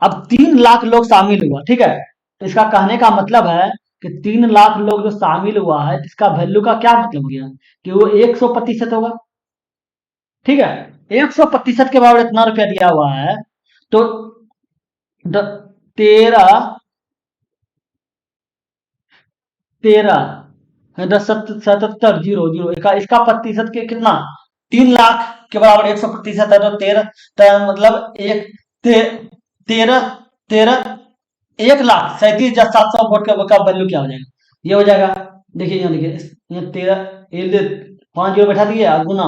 अब 3 लाख लोग शामिल हुआ। ठीक है, तो इसका कहने का मतलब है कि 3 लाख लोग जो शामिल हुआ है, इसका वैल्यू का क्या मतलब हो गया कि वो 100% होगा। ठीक है, 100% के बराबर इतना रुपया दिया हुआ है, तो 13,77,0,0 इसका प्रतिशत के कितना, 3 लाख के बराबर 100% है, तो 13 मतलब एक 13,37,700 वोट का वैल्यू क्या हो जाएगा, ये हो जाएगा। देखिए यहाँ देखिए, यहाँ 5 जीरो बैठा दिए और गुना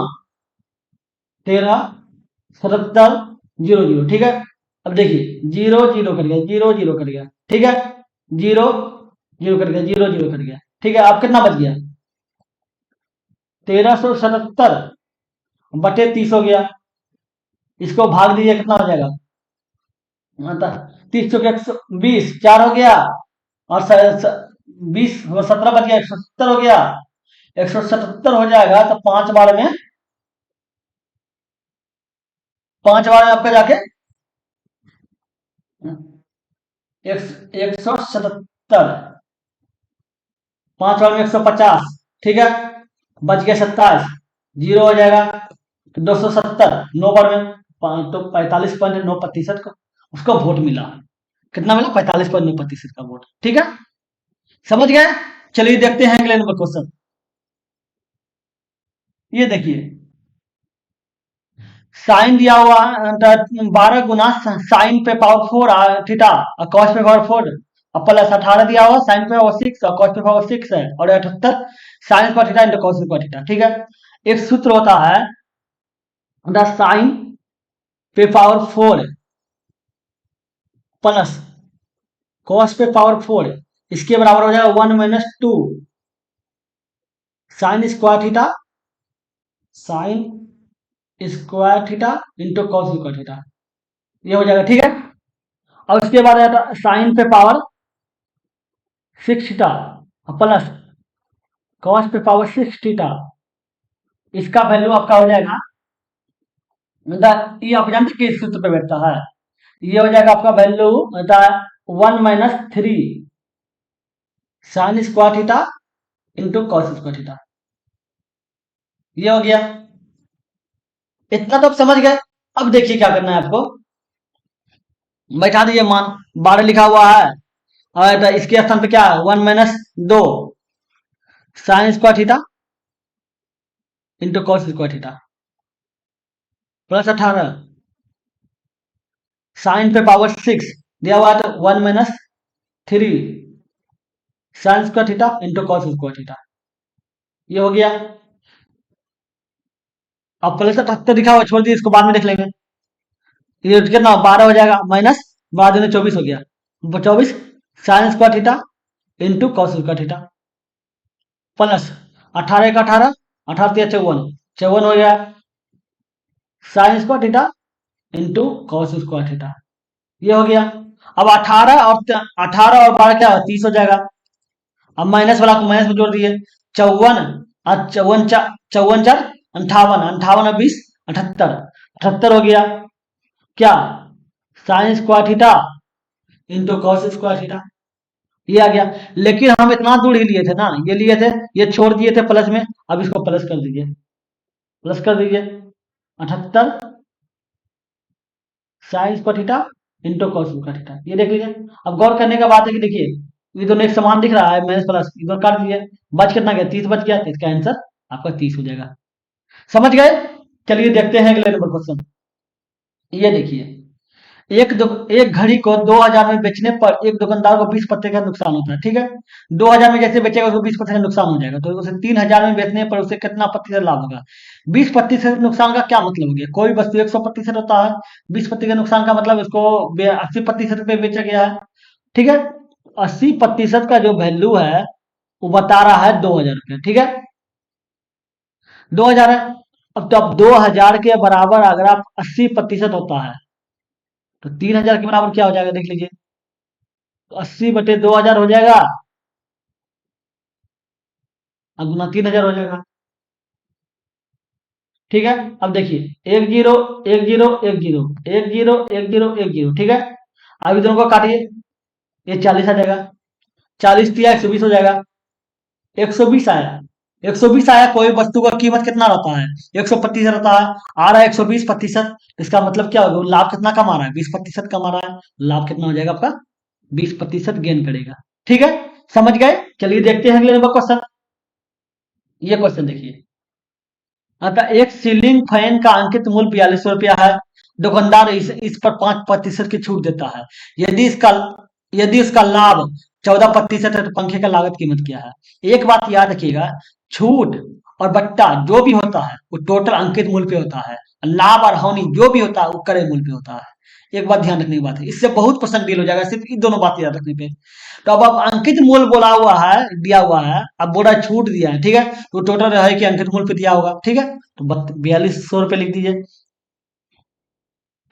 13,77,0,0। ठीक है, अब देखिए 0 0 कट गया, 0 0 कट गया। ठीक है, 0 0 कट गया, 0 0 कट गया। ठीक है, अब कितना बच गया, 1377/30 हो गया। इसको भाग दीजिए, कितना हो जाएगा, 30 चौके 120, 4 हो गया, और 20 17 बच गया, 170 हो गया। 177 हो जाएगा तो 5 बार में आपका जाके 177, 5 बार में 150। ठीक है, बच गया 27, 0 हो जाएगा, तो 270, 9 बार में तो 45.9% का उसको वोट मिला। कितना मिला, 45.9% का वोट। ठीक है, समझ गए। चलिए देखते हैं अगले नंबर क्वेश्चन। ये देखिए साइन दिया हुआ है, 12 गुना साइन पे पावर 4 थीटा और कॉस पे पावर 4 और प्लस 18 दिया हुआ साइन पे पावर 6 और कॉस पे पावर 6 है, और 78 साइन पर थीटा इंटू कॉस पे थीटा। ठीक है, एक सूत्र होता है द साइन पे पावर 4 प्लस कॉस पे पावर 4, इसके बराबर हो जाएगा 1 - 2 sine square theta, sign square theta into cos square theta, ये हो जाएगा। ठीक है, और उसके बाद आता साइन पे पावर 6 थीटा प्लस कॉस पे पावर 6 थीटा, इसका वैल्यू आपका हो जाएगा, ये आप जानते किस सूत्र पे बैठता है, ये हो जाएगा आपका value 1 - 3 sine square theta into cos square theta, ये हो गया। इतना तो आप समझ गए। अब देखिए क्या करना है आपको, बैठा दीजिए मान, 12 लिखा हुआ है और इसके स्थान पे क्या है, 1 - 2 sine square theta into cos square theta plus 18 sine पे पावर 6 दिया हुआ है, तो 1 - 3 sine square theta into cos square theta, ये हो गया। अब प्लस 78 दिखा हुआ, छोड़ दिए, इसको बाद में देख लेंगे। ये कितना 12 हो जाएगा, माइनस 12 दूनी 24 हो गया। 24 sign square theta into cos square theta, plus 18 का 18, 18 × 3 = 54, 54 हो गया sign square theta into cos square theta, ये हो गया। अब 18 और 12 क्या 30 हो जाएगा। अब माइनस वाला को माइनस में जोड़ दिए, 54 और 54 58, 58 और 20 78, 78 हो गया क्या, sign square theta into cos square theta, ये आ गया। लेकिन हम इतना दूर ही लिए थे ना, ये लिए थे, ये छोड़ दिए थे प्लस में, अब इसको प्लस कर दीजिए, प्लस कर दीजिए 78 sign square theta into cos square theta, ये देख लीजिए। अब गौर करने का बात है कि देखिए ये दोनों एक समान दिख रहा है, माइनस प्लस इधर काट दीजिए, बच कितना गया 30 बच गया, तो इसका आंसर आपका 30 हो जाएगा। समझ गए। चलिए देखते हैं अगले नंबर क्वेश्चन। ये देखिए, एक घड़ी को 2000 में बेचने पर एक दुकानदार को 20 पत्ते का नुकसान होता है, ठीक है। 2000 में जैसे बेचेगा उसको 20 पत्ते का नुकसान हो जाएगा, तो उसे 3000 में बेचने पर उसे कितना प्रतिशत लाभ होगा। 20% नुकसान का क्या मतलब हो गया, कोई वस्तु 100% होता है, 20% का नुकसान का मतलब इसको 80% पे बेचा गया है, ठीक है। 80% का जो वैल्यू है वो बता रहा है 2000 रुपये, ठीक है। 2000 है। अब 2000 के बराबर अगर आप 80% होता है तो 3000 के बराबर क्या हो जाएगा देख लीजिए, तो 80/2000 हो जाएगा, और गुना 3000 हो जाएगा, ठीक है। अब देखिए 10 10 10 10 10 10, ठीक है। अब इन दोनों को काटिए, ये 40 आ जाएगा, 40 दिया 120 हो जाएगा, 120 आया, 120 आया। कोई वस्तु का कीमत कितना रहता है 100% रहता है, आ रहा है 120%, इसका मतलब क्या होगा, लाभ कितना कमा रहा है 20% कमा रहा है, लाभ कितना हो जाएगा आपका 20% गेन करेगा, ठीक है। समझ गए। चलिए देखते हैं अगले नंबर क्वेश्चन। ये क्वेश्चन देखिए, अतः एक सीलिंग फैन का अंकित मूल्य 4200 रुपया है, दुकानदार इस पर 5% की छूट देता है। यदि इसका यदि इसका लाभ 14% है तो पंखे का लागत कीमत क्या है। एक बात याद रखिएगा, छूट और बट्टा जो भी होता है वो टोटल अंकित मूल्य पे होता है, लाभ और हानि जो भी होता है वो क्रय मूल्य पे होता है। एक बात ध्यान रखने की बात है, इससे बहुत क्वेश्चन डील हो जाएगा सिर्फ इन दोनों बात याद रखने पे। तो अब अंकित मूल्य बोला हुआ है, दिया हुआ है, अब बोला छूट दिया है, ठीक है, तो टोटल है कि अंकित मूल्य पे दिया होगा, ठीक है। तो 4200 रुपये लिख दीजिए।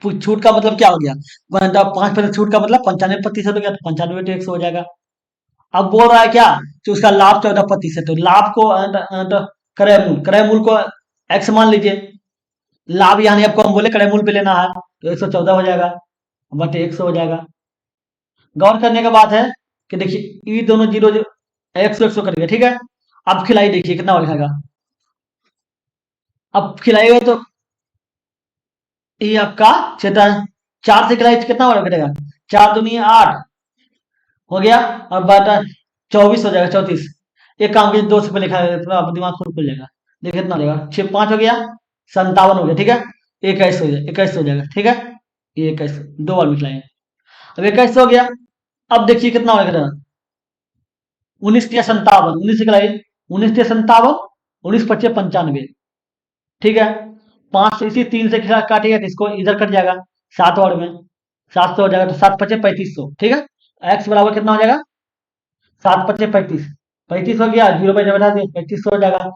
छूट का मतलब क्या हो गया, 5% छूट का मतलब 95% हो गया, तो 95 टू 100 हो जाएगा। अब बोल रहा है क्या कि उसका लाभ 14%, तो लाभ को क्रय मूल्य को एक्स मान लीजिए, लाभ यानी आपको हम बोले क्रय मूल्य पे लेना है, तो 114 हो जाएगा, बटे 100 हो जाएगा। गौर करने का बात है कि देखिए ये दोनों जीरो 100 कर दिया, ठीक है। अब खिलाई देखिए कितना और लिखेगा, अब खिलाएगा तो ये आपका क्षेत्र 4 से खिलाई कितना और घटेगा, 4 दूनी 8 हो गया, और बटा 24 हो जाएगा 34। एक काम कीजिए 2 से पे लिखा है, थोड़ा दिमाग खुद खुल जाएगा। देखिए कितना हो जाएगा, 6 5 हो गया, 57 हो गया, ठीक है। 21 हो जाएगा, 21 हो जाएगा, ठीक है। ये 21 दो बार मिलाएंगे, अब 21 हो गया। अब देखिए कितना हो जाएगा, 19 × 57, 19 से खिलाइए, 19 × 57, 19 × 5 = 95, ठीक है। 5 से इसी 3 से खिला काटिएगा तो इसको इधर कट जाएगा 7 और में, 700 हो जाएगा, तो 7 × 5 = 3500, ठीक है। एक्स बराबर कितना हो जाएगा 7 × 5 = 35, 35 हो गया, जीरो पे जब बैठा दिए 3500 हो जाएगा।